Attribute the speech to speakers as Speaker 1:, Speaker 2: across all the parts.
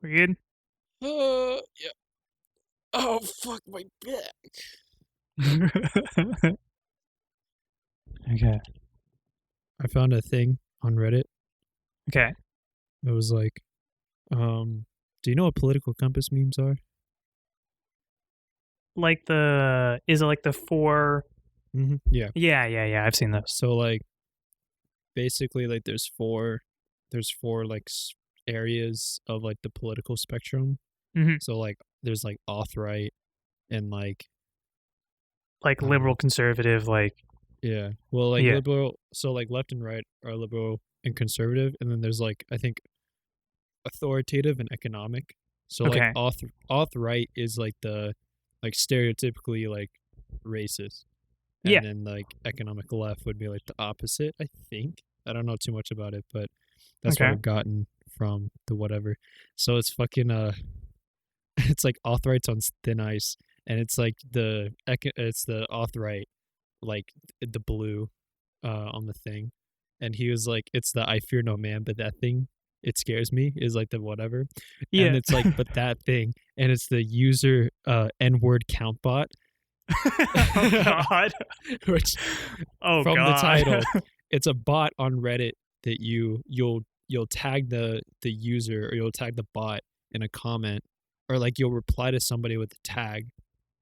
Speaker 1: We good?
Speaker 2: Yeah. Oh, fuck my back.
Speaker 1: Okay.
Speaker 2: I found a thing on Reddit.
Speaker 1: Okay.
Speaker 2: It was like, do you know what political compass memes are?
Speaker 1: Is it like the four?
Speaker 2: Yeah.
Speaker 1: Yeah. I've seen those.
Speaker 2: So like, basically, like there's four like areas of like the political spectrum.
Speaker 1: Mm-hmm.
Speaker 2: So like, there's like alt-right and like
Speaker 1: Liberal, conservative,
Speaker 2: yeah. Well, like
Speaker 1: yeah.
Speaker 2: liberal. So like left and right are liberal and conservative, and then there's like I think authoritative and economic. So like
Speaker 1: Okay.
Speaker 2: alt-right is like the like stereotypically like racist.
Speaker 1: Yeah.
Speaker 2: And then like economic left would be like the opposite, I think. I don't know too much about it, but that's what
Speaker 1: Okay.
Speaker 2: I've gotten from the whatever. So it's fucking it's like alt-right's on thin ice, and it's like it's the alt-right like the blue on the thing. And he was like, it's the I fear no man, but that thing it scares me is like the whatever.
Speaker 1: Yeah.
Speaker 2: And it's like but that thing, and it's the user n-word count bot.
Speaker 1: Oh God.
Speaker 2: Which
Speaker 1: Oh
Speaker 2: from
Speaker 1: God.
Speaker 2: the title, it's a bot on Reddit that you'll tag the user, or you'll tag the bot in a comment, or like you'll reply to somebody with a tag,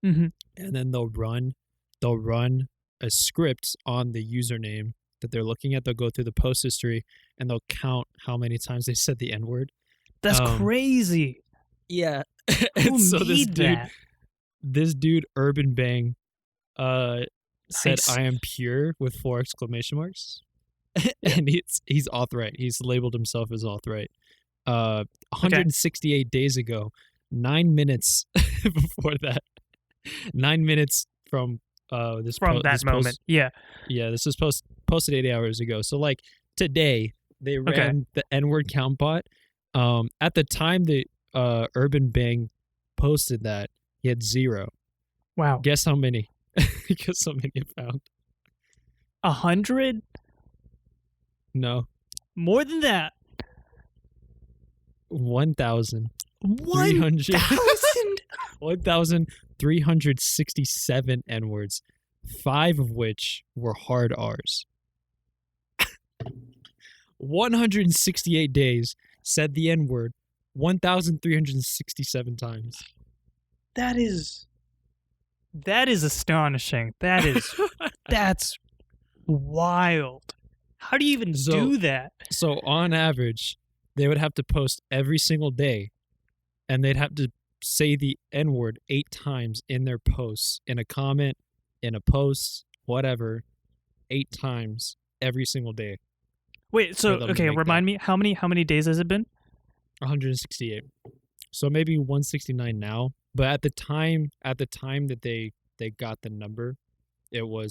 Speaker 1: Mm-hmm.
Speaker 2: and then they'll run a script on the username that they're looking at. They'll go through the post history and they'll count how many times they said the N-word.
Speaker 1: That's crazy.
Speaker 2: Yeah.
Speaker 1: Who
Speaker 2: so
Speaker 1: made that?
Speaker 2: This dude Urban Bang said
Speaker 1: Nice.
Speaker 2: I am pure with 4 exclamation marks. And he's alt-right. He's labeled himself as alt-right. 168 days ago, 9 minutes before that. 9 minutes from this
Speaker 1: moment. Yeah.
Speaker 2: Yeah, this was posted 8 hours ago. So like today they ran the N-word count bot. At the time that Urban Bang posted that, he had 0.
Speaker 1: Wow.
Speaker 2: Guess how many? Guess how many it found?
Speaker 1: 100?
Speaker 2: No.
Speaker 1: More than that.
Speaker 2: 1,000.
Speaker 1: 1,000?
Speaker 2: 1,367 N-words, 5 of which were hard R's. 168 days said the N-word 1,367 times.
Speaker 1: That is astonishing. That's wild. How do you even do that?
Speaker 2: So on average, they would have to post every single day, and they'd have to say the N-word 8 times in their posts, in a comment, in a post, whatever, 8 times every single day.
Speaker 1: Wait, so okay, remind me, how many days has it been?
Speaker 2: 168. So maybe 169 now, but at the time that they got the number, it was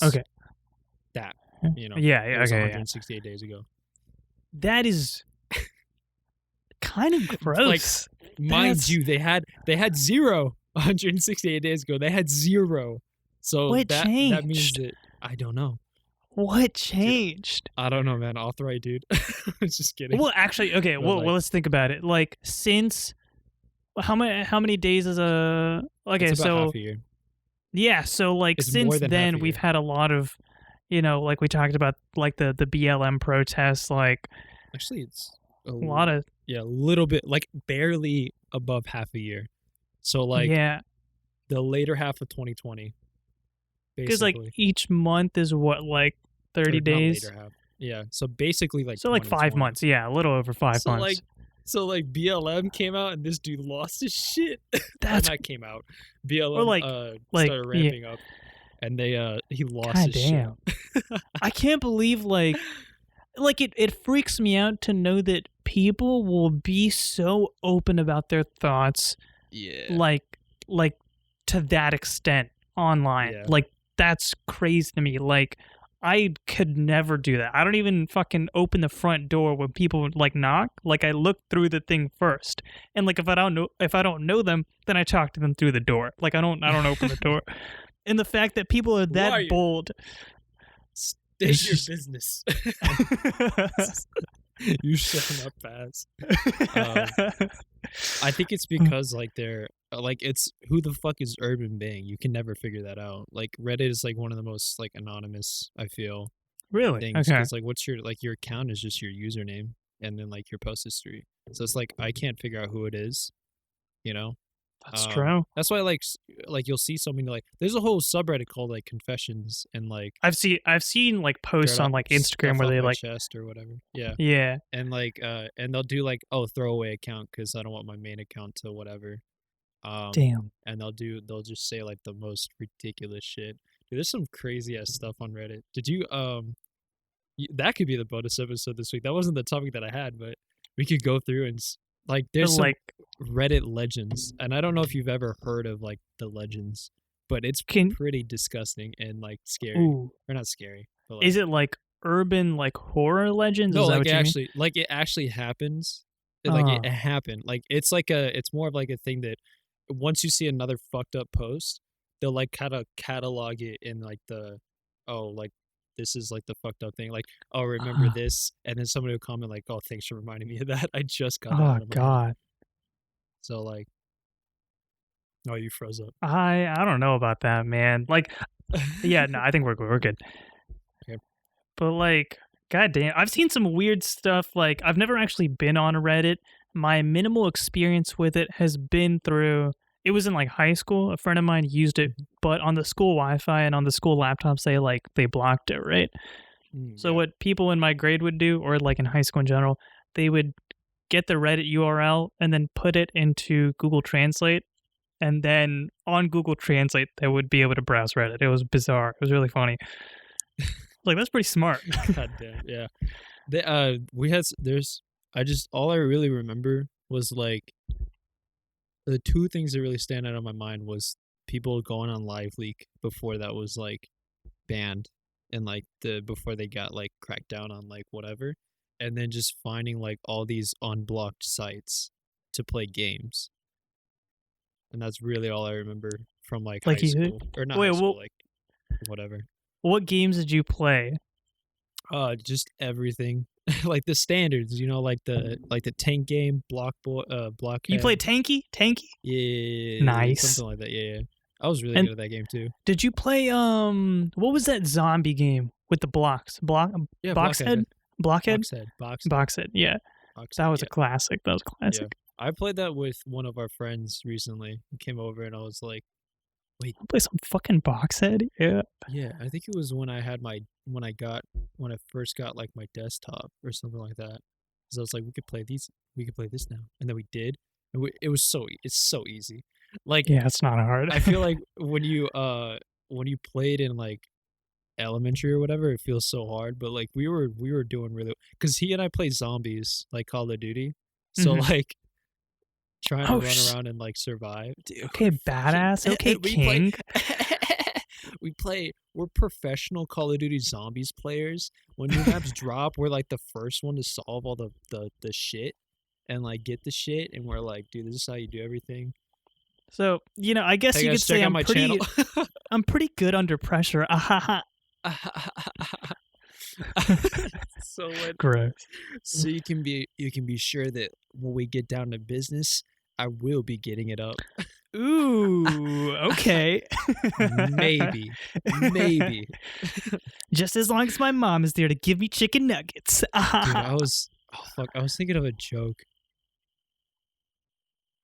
Speaker 2: that,
Speaker 1: Yeah,
Speaker 2: it was
Speaker 1: okay.
Speaker 2: 168 days ago.
Speaker 1: That is kind of gross.
Speaker 2: Like, mind you, they had 0 168 days ago. They had 0. So
Speaker 1: what changed?
Speaker 2: That means that I don't know.
Speaker 1: What changed?
Speaker 2: Dude, I don't know, man. Alt-right, dude. I was just kidding.
Speaker 1: Well, actually, okay. Well, let's think about it. Like, since how many days is a
Speaker 2: it's about half a year.
Speaker 1: Yeah, so like
Speaker 2: it's
Speaker 1: since then we've had a lot of, like we talked about, like the BLM protests. Like,
Speaker 2: actually, it's
Speaker 1: a lot of
Speaker 2: a little bit, like barely above half a year. So like the later half of 2020.
Speaker 1: Because like each month is what, like 30 days?
Speaker 2: Later half. Yeah. So basically like
Speaker 1: so like 5 months. Yeah, a little over 5 months.
Speaker 2: So BLM came out and this dude lost his shit.
Speaker 1: That's
Speaker 2: that came out. BLM started ramping up, and he lost his shit.
Speaker 1: I can't believe like it freaks me out to know that people will be so open about their thoughts.
Speaker 2: Yeah.
Speaker 1: Like to that extent online.
Speaker 2: Yeah.
Speaker 1: Like, that's crazy to me. Like, I could never do that. I don't even fucking open the front door when people like knock. Like, I look through the thing first, and like if I don't know them, then I talk to them through the door. Like, I don't open the door. And the fact that people are that bold.
Speaker 2: It's your business. You showing up fast. Um, I think it's because like they're like it's who the fuck is Urban Bang? You can never figure that out. Like Reddit is like one of the most like anonymous I feel
Speaker 1: Really?
Speaker 2: things
Speaker 1: Okay.
Speaker 2: because like what's your account is just your username and then like your post history. So it's like I can't figure out who it is. You know.
Speaker 1: That's true.
Speaker 2: That's why like you'll see so many like there's a whole subreddit called like confessions and like
Speaker 1: I've seen like posts
Speaker 2: dirt
Speaker 1: on
Speaker 2: off
Speaker 1: like Instagram
Speaker 2: stuff
Speaker 1: where
Speaker 2: off
Speaker 1: they
Speaker 2: my
Speaker 1: like
Speaker 2: chest or whatever. Yeah.
Speaker 1: yeah,
Speaker 2: And like and they'll do like oh throwaway account because I don't want my main account to whatever
Speaker 1: damn.
Speaker 2: and they'll just say like the most ridiculous shit. Dude, there's some crazy ass stuff on Reddit. Did you that could be the bonus episode this week. That wasn't the topic that I had, but we could go through and like
Speaker 1: But
Speaker 2: there's some
Speaker 1: like
Speaker 2: Reddit legends, and I don't know if you've ever heard of like the legends, but it's
Speaker 1: can
Speaker 2: pretty disgusting and like scary,
Speaker 1: ooh,
Speaker 2: or not scary, but like
Speaker 1: is it like urban like horror legends?
Speaker 2: no,
Speaker 1: Is that what you mean?
Speaker 2: like it actually happens.
Speaker 1: Oh,
Speaker 2: It happened. Like it's more of like a thing that once you see another fucked up post, they'll like kind of catalog it in like the oh like this is like the fucked up thing. Like oh remember
Speaker 1: oh,
Speaker 2: this, and then somebody will comment like oh thanks for reminding me of that. I just got that
Speaker 1: oh
Speaker 2: out of my head.
Speaker 1: God.
Speaker 2: So like oh you froze up.
Speaker 1: I don't know about that, man. Like yeah, no, I think we're good.
Speaker 2: Okay.
Speaker 1: But like, goddamn, I've seen some weird stuff. Like, I've never actually been on Reddit. My minimal experience with it has been through. It was in like high school. A friend of mine used it, but on the school Wi-Fi and on the school laptops, they blocked it, right? So
Speaker 2: Yeah.
Speaker 1: what people in my grade would do, or like in high school in general, they would get the Reddit URL and then put it into Google Translate, and then on Google Translate they would be able to browse Reddit. It was bizarre. It was really funny. Like that's pretty smart.
Speaker 2: God damn. Yeah. They we had there's I just all I really remember was like the two things that really stand out on my mind was people going on live leak before that was like banned and like the before they got like cracked down on like whatever and then just finding like all these unblocked sites to play games and that's really all I remember from like high
Speaker 1: Like you,
Speaker 2: school or not
Speaker 1: wait,
Speaker 2: high school
Speaker 1: well,
Speaker 2: like whatever
Speaker 1: what games did you play?
Speaker 2: just everything like the standards you know like the tank game
Speaker 1: You
Speaker 2: blockhead
Speaker 1: played Tanky? Tanky?
Speaker 2: yeah
Speaker 1: Nice.
Speaker 2: something like that yeah I was really
Speaker 1: And
Speaker 2: good at that game too
Speaker 1: did you play what was that zombie game with the blocks?
Speaker 2: yeah
Speaker 1: Boxhead? Blockhead?
Speaker 2: boxhead
Speaker 1: Boxhead. Yeah. That was
Speaker 2: yeah
Speaker 1: a classic. That was a
Speaker 2: yeah
Speaker 1: classic.
Speaker 2: I played that with one of our friends recently. He came over and I was like, wait,
Speaker 1: I'll play some fucking Boxhead. Yeah.
Speaker 2: yeah, I think it was when I had my when I first got like my desktop or something like that. So I was like, we could play this now, and then we did, and it was it's so easy. Like
Speaker 1: Yeah, it's not hard.
Speaker 2: I feel like when you played in like elementary or whatever, it feels so hard. But like we were doing really because he and I played zombies like Call of Duty, so
Speaker 1: Mhm.
Speaker 2: like trying to
Speaker 1: Oh,
Speaker 2: run around and like survive. Dude,
Speaker 1: okay, badass. Okay,
Speaker 2: we play,
Speaker 1: king.
Speaker 2: we're professional Call of Duty Zombies players. When new maps drop, we're like the first one to solve all the shit and like get the shit and we're like, dude, this is how you do everything.
Speaker 1: So, I guess
Speaker 2: Hey
Speaker 1: you could
Speaker 2: guys, check
Speaker 1: say
Speaker 2: out my channel.
Speaker 1: I'm pretty good under pressure. Ahaha.
Speaker 2: so when,
Speaker 1: Gross.
Speaker 2: so you can be sure that when we get down to business, I will be getting it up.
Speaker 1: Ooh, okay.
Speaker 2: Maybe.
Speaker 1: Just as long as my mom is there to give me chicken nuggets.
Speaker 2: Dude, I was thinking of a joke.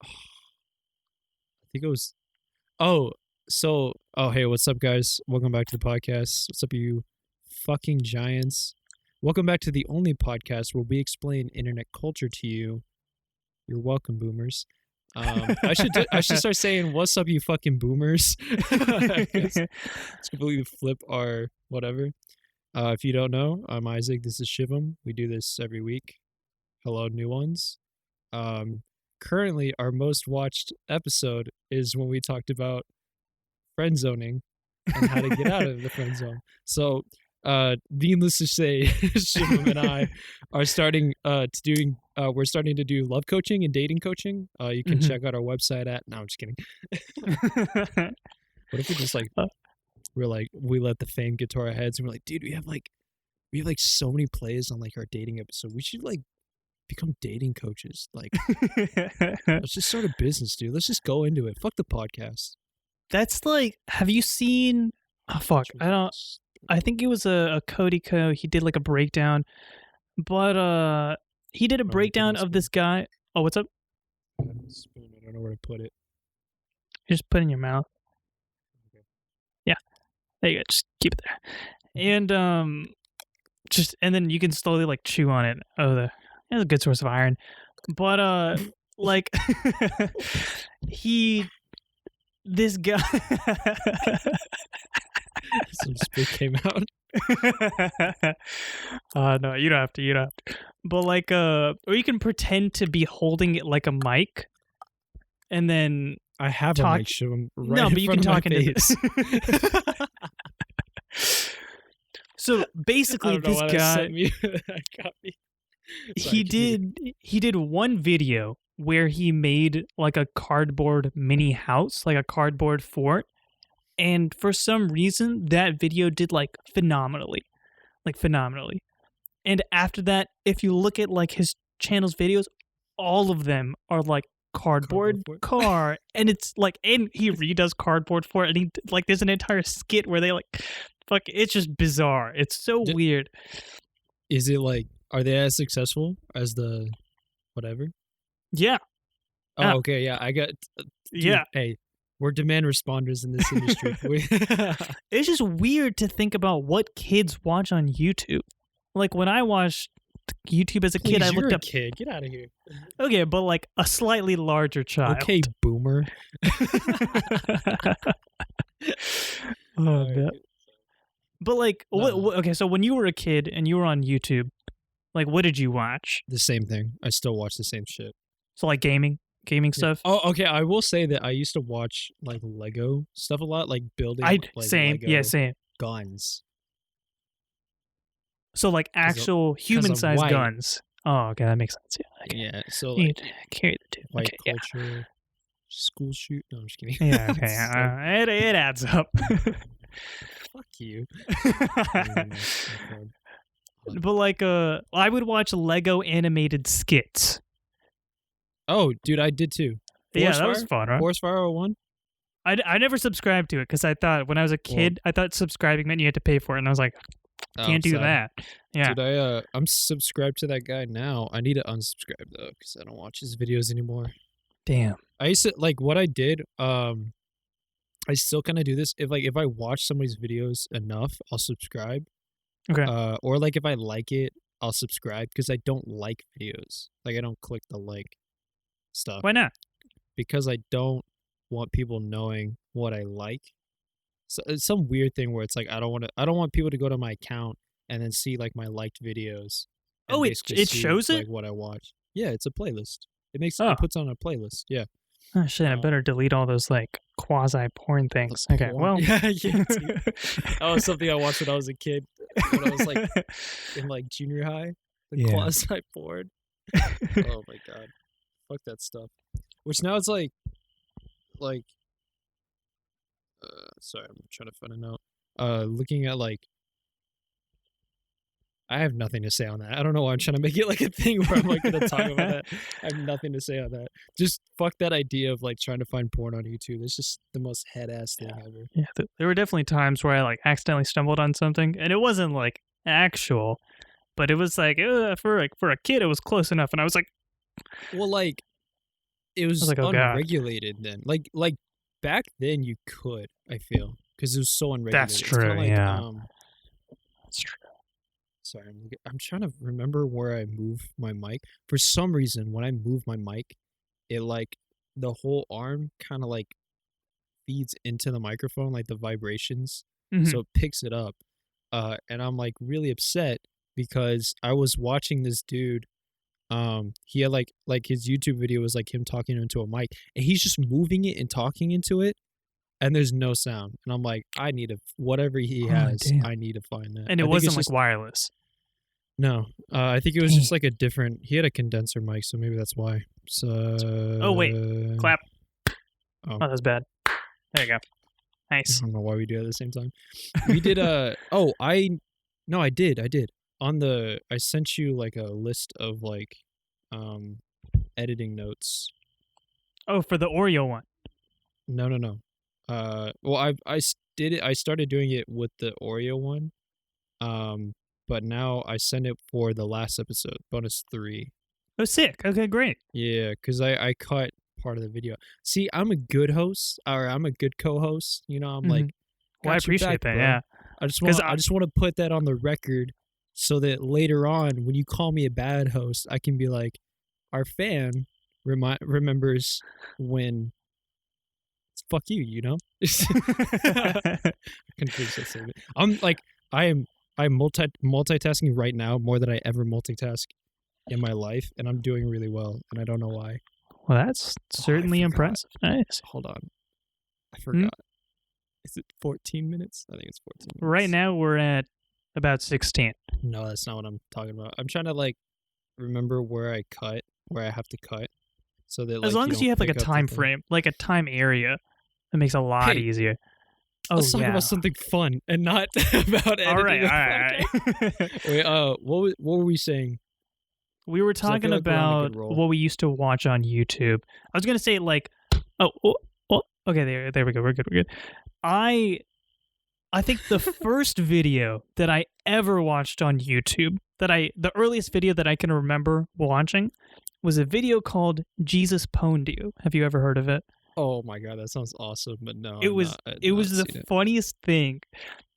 Speaker 2: I think it was hey, what's up guys? Welcome back to the podcast. What's up you fucking giants? Welcome back to the only podcast where we explain internet culture to you. You're welcome, boomers. I should start saying what's up you fucking boomers. Let's completely flip our whatever. If you don't know, I'm Isaac, this is Shivam. We do this every week. Hello new ones. Currently our most watched episode is when we talked about friend zoning and how to get out of the friend zone. So needless to say, Shivam and I are starting we're starting to do love coaching and dating coaching. You can check out our website at no, I'm just kidding. What if we just like we let the fame get to our heads and we're like, dude, we We have like so many plays on like our dating episode. We should like become dating coaches. Like, let's just start a business, dude. Let's just go into it. Fuck the podcast.
Speaker 1: That's like, have you seen? Oh fuck, I don't. I think it was a Cody Co. He did like a breakdown, but he did a breakdown of this guy. Oh, what's up?
Speaker 2: Spoon. I don't know where to put it.
Speaker 1: Just put it in your mouth.
Speaker 2: Okay.
Speaker 1: Yeah, there you go. Just keep it there, and and then you can slowly like chew on it. Oh, that's a good source of iron. But like this guy.
Speaker 2: Some spit came out.
Speaker 1: No, you don't have to. You don't have to. But like, or you can pretend to be holding it like a mic, and then
Speaker 2: I have a mic show him right
Speaker 1: no,
Speaker 2: in
Speaker 1: but you
Speaker 2: front
Speaker 1: can
Speaker 2: of
Speaker 1: talk
Speaker 2: my
Speaker 1: into
Speaker 2: face.
Speaker 1: this. So basically, this guy
Speaker 2: got me. Sorry,
Speaker 1: he did one video where he made like a cardboard mini house, like a cardboard fort. And for some reason, that video did like phenomenally. And after that, if you look at like his channel's videos, all of them are like cardboard car. And it's like, and he redoes cardboard for it. And he like, there's an entire skit where they like, fuck, it's just bizarre. It's so weird.
Speaker 2: Is it like, are they as successful as the whatever?
Speaker 1: Yeah.
Speaker 2: Oh, okay. Yeah. I got,
Speaker 1: yeah.
Speaker 2: Hey. We're demand responders in this industry.
Speaker 1: It's just weird to think about what kids watch on YouTube. Like when I watched YouTube as a kid, I looked up.
Speaker 2: Kid, get out of here.
Speaker 1: Okay, but like a slightly larger child.
Speaker 2: Okay, boomer.
Speaker 1: God. But like, okay, so when you were a kid and you were on YouTube, like, what did you watch?
Speaker 2: The same thing. I still watch the same shit.
Speaker 1: So like gaming stuff.
Speaker 2: Oh, okay. I will say that I used to watch like Lego stuff a lot, like building.
Speaker 1: Same.
Speaker 2: Lego
Speaker 1: Same.
Speaker 2: Guns.
Speaker 1: So like actual human-sized guns. Oh, okay, that makes sense. Yeah. Okay.
Speaker 2: Yeah. So like
Speaker 1: carry the two.
Speaker 2: White culture, school shoot. No, I'm just kidding.
Speaker 1: Yeah. Okay. It adds up.
Speaker 2: Fuck you.
Speaker 1: But like, I would watch Lego animated skits.
Speaker 2: Oh, dude, I did too.
Speaker 1: That was fun, right?
Speaker 2: Forest Fire 01?
Speaker 1: I never subscribed to it because I thought when I was a kid, I thought subscribing meant you had to pay for it, and I was like, can't do that. Yeah,
Speaker 2: dude, I'm subscribed to that guy now. I need to unsubscribe though because I don't watch his videos anymore.
Speaker 1: Damn.
Speaker 2: I used to like what I did. I still kind of do this. If I watch somebody's videos enough, I'll subscribe.
Speaker 1: Okay.
Speaker 2: Or like if I like it, I'll subscribe because I don't like videos. Like I don't click the like stuff.
Speaker 1: Why not?
Speaker 2: Because I don't want people knowing what I like. So it's some weird thing where it's like I don't want people to go to my account and then see like my liked videos.
Speaker 1: Oh, it shows it?
Speaker 2: Like what I watch. Yeah, it's a playlist. It puts on a playlist. Yeah.
Speaker 1: Oh shit! I better delete all those like quasi porn things. Okay, well,
Speaker 2: yeah, that was something I watched when I was a kid. When I was like in like junior high, the quasi porn. Oh my god, fuck that stuff. Which now it's like, sorry, I'm trying to find a note. Looking at like. I have nothing to say on that. I don't know why I'm trying to make it like a thing where I'm like going to talk about that. I have nothing to say on that. Just fuck that idea of like trying to find porn on YouTube. It's just the most head ass thing ever.
Speaker 1: Yeah, there were definitely times where I like accidentally stumbled on something, and it wasn't like actual, but it was like for a kid, it was close enough, and I was like,
Speaker 2: well, like it was
Speaker 1: like,
Speaker 2: unregulated then. Like back then, you could. I feel because it was so unregulated.
Speaker 1: That's true. Yeah,
Speaker 2: that's true. Sorry, I'm trying to remember where I move my mic. For some reason, when I move my mic, it like the whole arm kind of like feeds into the microphone, like the vibrations.
Speaker 1: Mm-hmm.
Speaker 2: So it picks it up. And I'm like really upset because I was watching this dude. He had like his YouTube video was like him talking into a mic, and he's just moving it and talking into it. And there's no sound. And I'm like, I need whatever he has, I need to find that.
Speaker 1: And it wasn't like wireless.
Speaker 2: No. I think it was just like a different, he had a condenser mic, so maybe that's why. So.
Speaker 1: Oh, wait. Clap.
Speaker 2: Oh,
Speaker 1: that's bad. There you go. Nice.
Speaker 2: I don't know why we do it at the same time. We did, I did. I sent you like a list of like editing notes.
Speaker 1: Oh, for the Oreo one.
Speaker 2: No. Well, did it. I started doing it with the Oreo one. But now I send it for the last episode, bonus 3.
Speaker 1: Oh, sick. Okay, great.
Speaker 2: Yeah, because I cut part of the video. See, I'm a good host, or I'm a good co-host. You know, I'm like,
Speaker 1: Well, I
Speaker 2: got your
Speaker 1: appreciate
Speaker 2: back,
Speaker 1: that.
Speaker 2: bro.
Speaker 1: Yeah.
Speaker 2: I just
Speaker 1: 'Cause
Speaker 2: want to put that on the record, so that later on, when you call me a bad host, I can be like, our fan remembers when. Fuck you, you know. I'm like, I'm multitasking right now more than I ever multitask in my life, and I'm doing really well, and I don't know why.
Speaker 1: Well, that's certainly
Speaker 2: forgot.
Speaker 1: impressive. Nice.
Speaker 2: Hold on, I forgot. Is it 14 minutes? I think it's 14 minutes.
Speaker 1: Right now we're at about 16.
Speaker 2: No, that's not what I'm talking about. I'm trying to like remember where I have to cut, so that like,
Speaker 1: As long as you have like a
Speaker 2: pick up the
Speaker 1: time
Speaker 2: thing.
Speaker 1: frame, like a time area, it makes it a lot
Speaker 2: Hey,
Speaker 1: easier.
Speaker 2: Let's talk about something fun and not about editing.
Speaker 1: All right.
Speaker 2: Wait, what were we saying?
Speaker 1: We were
Speaker 2: 'Cause I feel
Speaker 1: talking
Speaker 2: like we're on a
Speaker 1: about
Speaker 2: good roll.
Speaker 1: what we used to watch on YouTube. I was gonna say like, okay, there we go. We're good. I think the first video that I ever watched on YouTube, the earliest video that I can remember watching, was a video called Jesus Pwned You. Have you ever heard of it?
Speaker 2: Oh my god, that sounds awesome! But no,
Speaker 1: It was the funniest thing,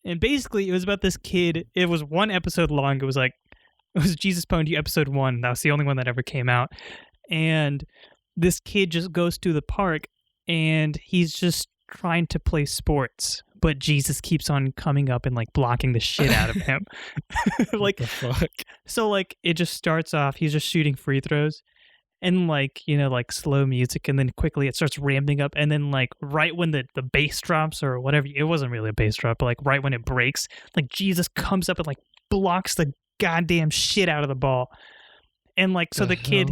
Speaker 1: and basically it was about this kid. It was one episode long. It was Jesus Pwned You episode 1. That was the only one that ever came out, and this kid just goes to the park and he's just trying to play sports, but Jesus keeps on coming up and like blocking the shit out of him. Like,
Speaker 2: what the fuck?
Speaker 1: so like it just starts off. He's just shooting free throws. And like, like slow music, and then quickly it starts ramping up, and then like right when the bass drops or whatever, it wasn't really a bass drop, but like right when it breaks, like Jesus comes up and like blocks the goddamn shit out of the ball. And like, so the kid,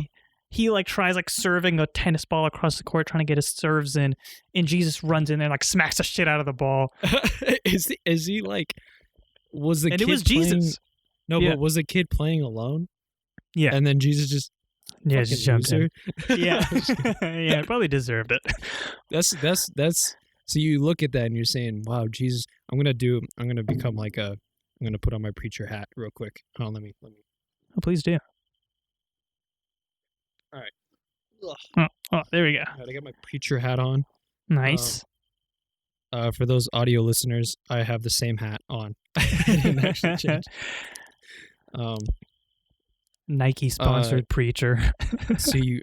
Speaker 1: he like tries like serving a tennis ball across the court, trying to get his serves in, and Jesus runs in there and like smacks the shit out of the ball.
Speaker 2: Is he like, was the
Speaker 1: and
Speaker 2: kid
Speaker 1: it was
Speaker 2: playing,
Speaker 1: Jesus.
Speaker 2: No,
Speaker 1: Yeah.
Speaker 2: but was the kid playing alone?
Speaker 1: Yeah.
Speaker 2: And then Jesus just
Speaker 1: just jumped in. Yeah.
Speaker 2: Yeah.
Speaker 1: Yeah, probably deserved it.
Speaker 2: That's so you look at that and you're saying, wow, Jesus, I'm gonna become like I'm gonna put on my preacher hat real quick. Oh, let me.
Speaker 1: Oh, please do.
Speaker 2: All right.
Speaker 1: Oh, there we go.
Speaker 2: All right, I got my preacher hat on.
Speaker 1: Nice.
Speaker 2: For those audio listeners, I have the same hat on. I didn't actually change.
Speaker 1: Nike sponsored preacher.
Speaker 2: So you.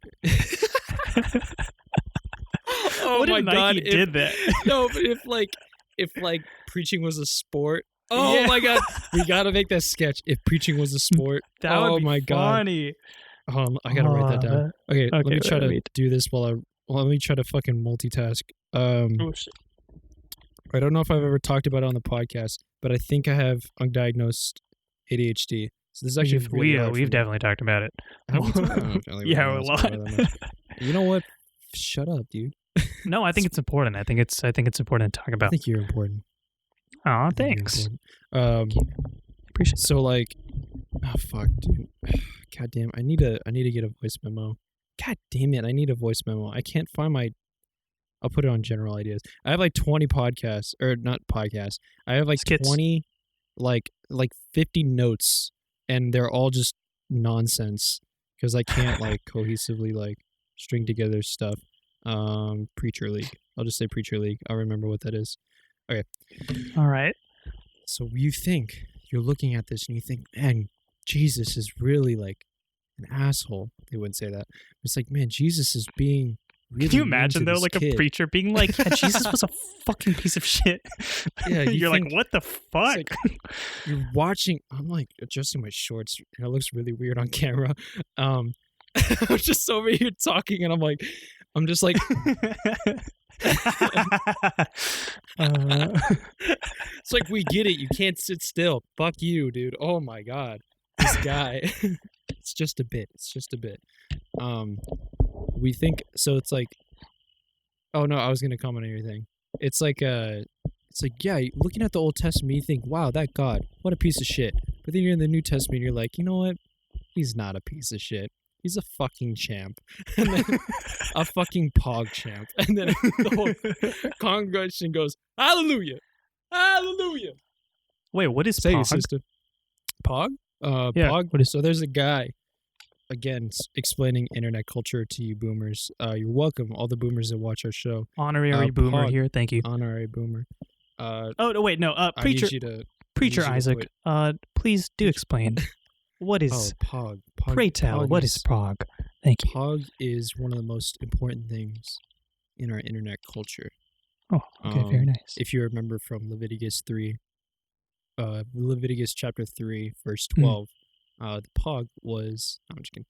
Speaker 2: Oh
Speaker 1: what
Speaker 2: my
Speaker 1: if Nike
Speaker 2: god!
Speaker 1: did that?
Speaker 2: No, but if preaching was a sport. Oh
Speaker 1: Yeah.
Speaker 2: my god, we gotta make that sketch. If preaching was a sport.
Speaker 1: That would be
Speaker 2: my god.
Speaker 1: funny.
Speaker 2: Hold on, I gotta write that down. Okay, let me try to
Speaker 1: wait.
Speaker 2: do this let me try to fucking multitask.
Speaker 1: Oh, shit.
Speaker 2: I don't know if I've ever talked about it on the podcast, but I think I have undiagnosed ADHD. So this is actually really hard for
Speaker 1: we've
Speaker 2: me.
Speaker 1: definitely talked about it.
Speaker 2: Have we talked about it? I don't
Speaker 1: Yeah,
Speaker 2: really
Speaker 1: a
Speaker 2: know
Speaker 1: lot.
Speaker 2: about that much. You know what? Shut up, dude.
Speaker 1: No, I think it's important. I think it's important to talk
Speaker 2: I
Speaker 1: about.
Speaker 2: think you're important.
Speaker 1: Oh,
Speaker 2: I think you're
Speaker 1: thanks.
Speaker 2: important.
Speaker 1: Appreciate it.
Speaker 2: So like, oh fuck, dude. God damn, I need to get a voice memo. God damn it, I need a voice memo. I can't find my. I'll put it on general ideas. I have like 20 podcasts, or not podcasts. I have like
Speaker 1: Skits.
Speaker 2: 20, like 50 notes, and they're all just nonsense because I can't like cohesively like string together stuff. Preacher League. I'll just say Preacher League. I'll remember what that is. Okay.
Speaker 1: All right.
Speaker 2: So you're looking at this and you think, man, Jesus is really like an asshole. They wouldn't say that. It's like, man, Jesus is being really
Speaker 1: Can you
Speaker 2: mean
Speaker 1: imagine
Speaker 2: to
Speaker 1: though,
Speaker 2: this
Speaker 1: like
Speaker 2: kid.
Speaker 1: a preacher being like, yeah, Jesus was a fucking piece of shit.
Speaker 2: Yeah,
Speaker 1: You're like,
Speaker 2: think-
Speaker 1: what the fuck?
Speaker 2: It's like, you're watching. I'm like adjusting my shorts. It looks really weird on camera. I'm just over here talking, and I'm just like, it's like we get it. You can't sit still. Fuck you, dude. Oh my god, this guy. It's just a bit. We think so. It's like, oh no, I was gonna comment on your thing. It's like it's like, yeah, looking at the Old Testament, you think, wow, that God, what a piece of shit. But then you're in the New Testament, you're like, you know what? He's not a piece of shit. He's a fucking champ. And then a fucking pog champ. And then the whole congregation goes, hallelujah. Hallelujah.
Speaker 1: Wait, what is
Speaker 2: Say
Speaker 1: pog?
Speaker 2: it, sister. Pog?
Speaker 1: Yeah,
Speaker 2: Pog.
Speaker 1: what is-
Speaker 2: So there's a guy, again, explaining internet culture to you boomers. You're welcome, all the boomers that watch our show.
Speaker 1: Honorary boomer
Speaker 2: pog.
Speaker 1: here. Thank you.
Speaker 2: Honorary boomer.
Speaker 1: Oh, no, wait, no.
Speaker 2: I
Speaker 1: Preacher,
Speaker 2: need you to
Speaker 1: Preacher
Speaker 2: you to
Speaker 1: Isaac, please do explain. What is,
Speaker 2: Pog.
Speaker 1: pray tell,
Speaker 2: Pog
Speaker 1: what is prog? Thank you.
Speaker 2: Pog is one of the most important things in our internet culture.
Speaker 1: Oh, okay, very nice.
Speaker 2: If you remember from Leviticus 3, Leviticus chapter 3, verse 12, the Pog was... I'm just kidding.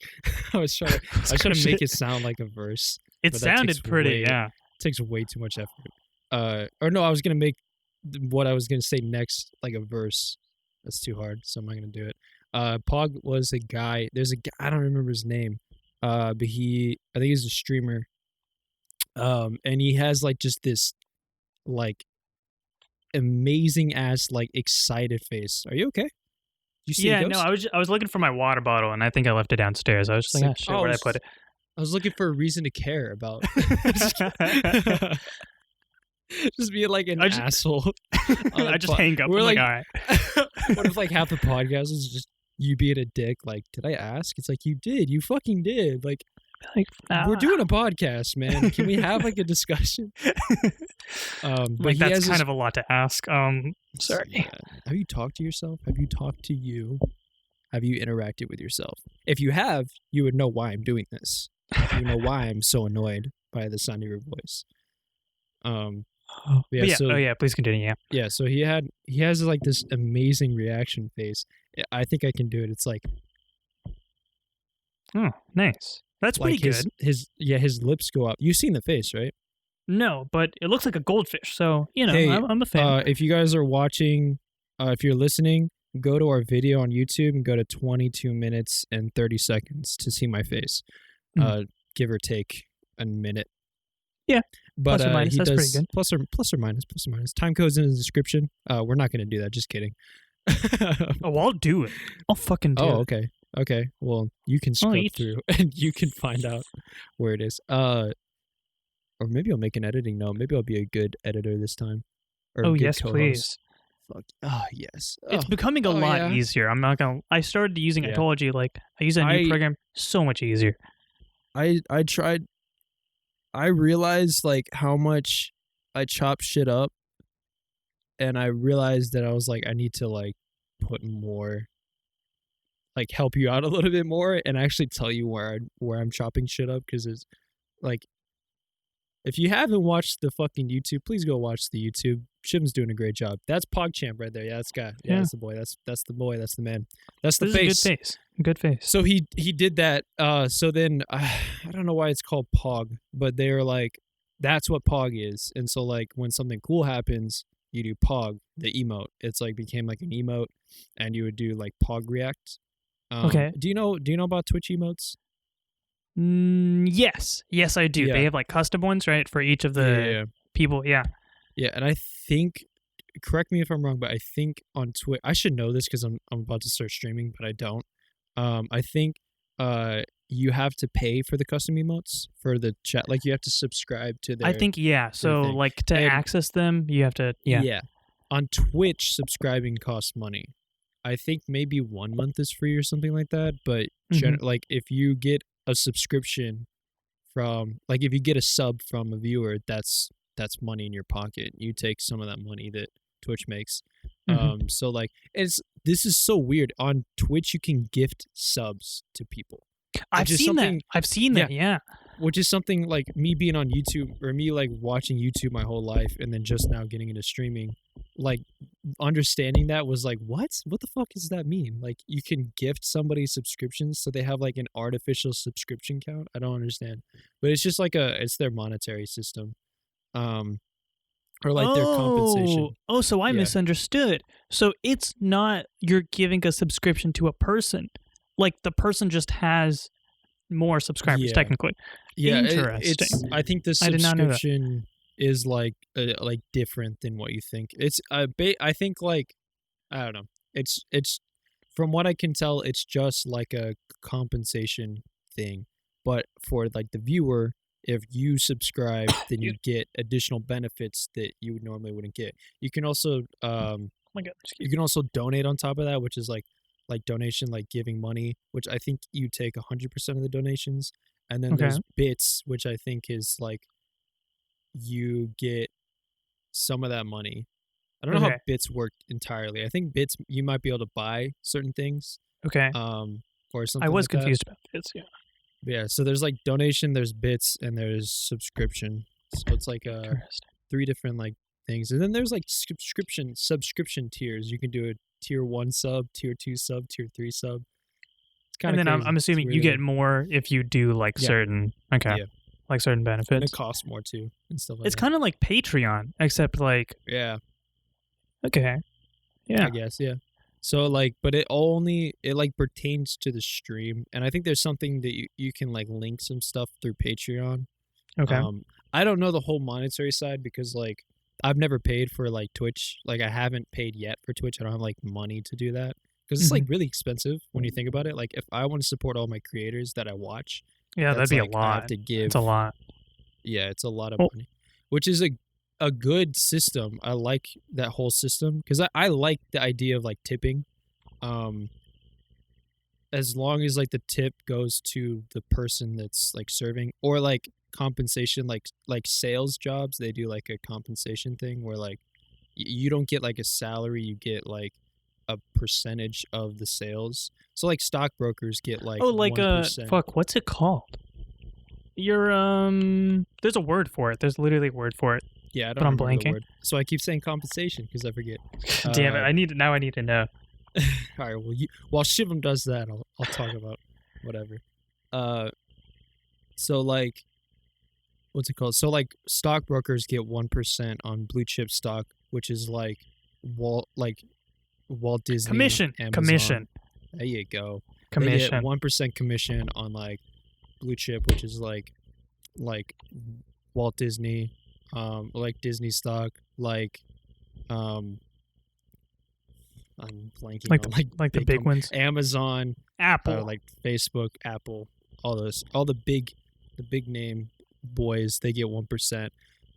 Speaker 2: I was trying to make it sound like a verse.
Speaker 1: It
Speaker 2: but that
Speaker 1: sounded
Speaker 2: takes
Speaker 1: pretty,
Speaker 2: way-
Speaker 1: yeah.
Speaker 2: It takes way too much effort. Or no, I was going to make what I was going to say next like a verse. That's too hard, so I'm not going to do it. Pog was a guy. There's a guy, I don't remember his name, but I think he's a streamer. And he has like just this like amazing ass like excited face. Are you okay? You see a
Speaker 1: Yeah,
Speaker 2: ghost?
Speaker 1: no, I was looking for my water bottle, and I think I left it downstairs. I was just like,
Speaker 2: Sick.
Speaker 1: shit, where'd I put it?
Speaker 2: I was looking for a reason to care about. Just being like an asshole.
Speaker 1: I just hang up.
Speaker 2: We're
Speaker 1: I'm
Speaker 2: like,
Speaker 1: all right.
Speaker 2: what if like half the podcast is just you being a dick? Like, did I ask? It's like, you did. You fucking did. Like, we're doing a podcast, man. Can we have like a discussion? But
Speaker 1: like,
Speaker 2: he
Speaker 1: that's
Speaker 2: has
Speaker 1: kind
Speaker 2: this-
Speaker 1: of a lot to ask. Sorry.
Speaker 2: Yeah. Have you talked to yourself? Have you talked to you? Have you interacted with yourself? If you have, you would know why I'm doing this. You know why I'm so annoyed by the sound of your voice.
Speaker 1: But yeah, please continue. Yeah.
Speaker 2: Yeah, so he has like this amazing reaction face. I think I can do it. It's like
Speaker 1: Oh, nice. That's
Speaker 2: like
Speaker 1: pretty good.
Speaker 2: his lips go up. You've seen the face, right?
Speaker 1: No, but it looks like a goldfish, so you know,
Speaker 2: Hey,
Speaker 1: I'm a fan.
Speaker 2: If you guys are watching, if you're listening, go to our video on YouTube and go to 22 minutes and 30 seconds to see my face. Give or take a minute.
Speaker 1: Yeah.
Speaker 2: But
Speaker 1: Plus or minus,
Speaker 2: he
Speaker 1: that's
Speaker 2: does
Speaker 1: pretty good.
Speaker 2: plus or minus. Time code's in the description. We're not gonna do that. Just kidding.
Speaker 1: Oh, I'll do it. I'll fucking do it.
Speaker 2: Oh, okay. Okay. Well, you can scrub through and you can find out where it is. Or maybe I'll make an editing note. Maybe I'll be a good editor this time. Or a
Speaker 1: Oh,
Speaker 2: good
Speaker 1: yes,
Speaker 2: co-host.
Speaker 1: please.
Speaker 2: Fuck. Oh, yes.
Speaker 1: It's
Speaker 2: Oh,
Speaker 1: becoming a lot
Speaker 2: yeah.
Speaker 1: easier. I'm not gonna. I started using. I
Speaker 2: Yeah.
Speaker 1: told you, like I use a new program. So much easier.
Speaker 2: I tried. I realized like how much I chop shit up, and I realized that I was like, I need to like put more, like help you out a little bit more, and actually tell you where I'm chopping shit up, because it's like, if you haven't watched the fucking YouTube, please go watch the YouTube. Shim's doing a great job. That's PogChamp right there. Yeah, that's guy. Yeah,
Speaker 1: Yeah.
Speaker 2: that's the boy. That's the boy. That's the man. That's the
Speaker 1: This
Speaker 2: face.
Speaker 1: is a good face. Good face.
Speaker 2: So he did that. So then I don't know why it's called Pog, but they're like, that's what Pog is. And so like when something cool happens, you do Pog, the emote. It's like became like an emote, and you would do like Pog React.
Speaker 1: Okay.
Speaker 2: Do you know about Twitch emotes?
Speaker 1: Yes, I do.
Speaker 2: Yeah.
Speaker 1: They have like custom ones, right, for each of the people. Yeah.
Speaker 2: Yeah, and I think, correct me if I'm wrong, but I think on Twitch, I should know this because I'm about to start streaming, but I don't. I think you have to pay for the custom emotes for the chat. Like you have to subscribe to their.
Speaker 1: I think So
Speaker 2: thing.
Speaker 1: like to
Speaker 2: And-
Speaker 1: access them, you have to. Yeah.
Speaker 2: Yeah. On Twitch, subscribing costs money. I think maybe 1 month is free or something like that. But like if you get a subscription from, like if you get a sub from a viewer, that's money in your pocket. You take some of that money that Twitch makes. So like this is so weird. On Twitch, you can gift subs to people.
Speaker 1: I've seen that. Yeah.
Speaker 2: Which is something like me being on YouTube, or me like watching YouTube my whole life and then just now getting into streaming, like understanding that was like, what the fuck does that mean? Like you can gift somebody subscriptions, so they have like an artificial subscription count. I don't understand, but it's just like it's their monetary system, or like their compensation.
Speaker 1: Oh, so I
Speaker 2: Yeah.
Speaker 1: misunderstood. So it's not you're giving a subscription to a person. Like the person just has more subscribers
Speaker 2: Yeah.
Speaker 1: technically.
Speaker 2: Yeah,
Speaker 1: Interesting.
Speaker 2: I think the
Speaker 1: I did not know that.
Speaker 2: subscription is like different than what you think. It's I think like I don't know. It's from what I can tell, it's just like a compensation thing. But for like the viewer, if you subscribe, then you get additional benefits that you normally wouldn't get. You can also
Speaker 1: Oh my god,
Speaker 2: you
Speaker 1: excuse
Speaker 2: can also donate on top of that, which is like donation, like giving money, which I think you take 100% of the donations. And then
Speaker 1: me. Okay.
Speaker 2: there's bits, which I think is like you get some of that money. I don't know how
Speaker 1: Okay.
Speaker 2: bits work entirely. I think bits you might be able to buy certain things,
Speaker 1: Okay.
Speaker 2: or
Speaker 1: I
Speaker 2: something
Speaker 1: was
Speaker 2: like that.
Speaker 1: confused about this. Yeah.
Speaker 2: But yeah, so there's like donation, there's bits, and there's subscription. So it's like
Speaker 1: Interesting.
Speaker 2: 3 different like things, and then there's like subscription tiers. You can do a tier 1 sub, tier 2 sub, tier 3 sub. It's kind
Speaker 1: And
Speaker 2: of
Speaker 1: then
Speaker 2: crazy.
Speaker 1: I'm
Speaker 2: It's
Speaker 1: assuming you
Speaker 2: weird.
Speaker 1: get more if you do like
Speaker 2: Yeah.
Speaker 1: certain. Okay.
Speaker 2: Yeah,
Speaker 1: Like certain
Speaker 2: and it
Speaker 1: benefits.
Speaker 2: costs more too and stuff like
Speaker 1: It's
Speaker 2: that.
Speaker 1: kind of like Patreon, except like
Speaker 2: Yeah,
Speaker 1: okay. Yeah.
Speaker 2: I guess, yeah. So like, but it like pertains to the stream, and I think there's something that you can like link some stuff through Patreon.
Speaker 1: Okay.
Speaker 2: I don't know the whole monetary side because like I've never paid for like Twitch. Like I haven't paid yet for Twitch. I don't have like money to do that because it's like really expensive when you think about it. Like if I want to support all my creators that I watch,
Speaker 1: Yeah, that'd
Speaker 2: that's
Speaker 1: be a
Speaker 2: like I have
Speaker 1: lot.
Speaker 2: to give.
Speaker 1: It's a lot.
Speaker 2: Yeah, it's a lot of
Speaker 1: Well,
Speaker 2: money, which is a good system. I like that whole system because I like the idea of like tipping. Um, as long as like the tip goes to the person that's like serving, or like compensation, like sales jobs, they do like a compensation thing where like you don't get like a salary, you get like a percentage of the sales. So like stockbrokers get like
Speaker 1: oh, like
Speaker 2: 1%.
Speaker 1: fuck, what's it called? You're there's a word for it. There's literally a word for it.
Speaker 2: Yeah, I
Speaker 1: but
Speaker 2: don't
Speaker 1: I'm
Speaker 2: remember the
Speaker 1: blanking.
Speaker 2: word. So I keep saying compensation because I forget.
Speaker 1: Damn it! I need to know.
Speaker 2: All right, well, while Shivam does that, I'll talk about whatever. So like, what's it called? So like, stockbrokers get 1% on blue chip stock, which is like Walt Disney,
Speaker 1: Commission.
Speaker 2: Amazon.
Speaker 1: Commission.
Speaker 2: There you go. They
Speaker 1: Commission.
Speaker 2: get 1% commission on like blue chip, which is like Walt Disney, like Disney stock, like I'm blanking
Speaker 1: Like
Speaker 2: on
Speaker 1: like the big ones.
Speaker 2: Amazon,
Speaker 1: Apple.
Speaker 2: like Facebook, Apple, all the big name boys, they get 1%,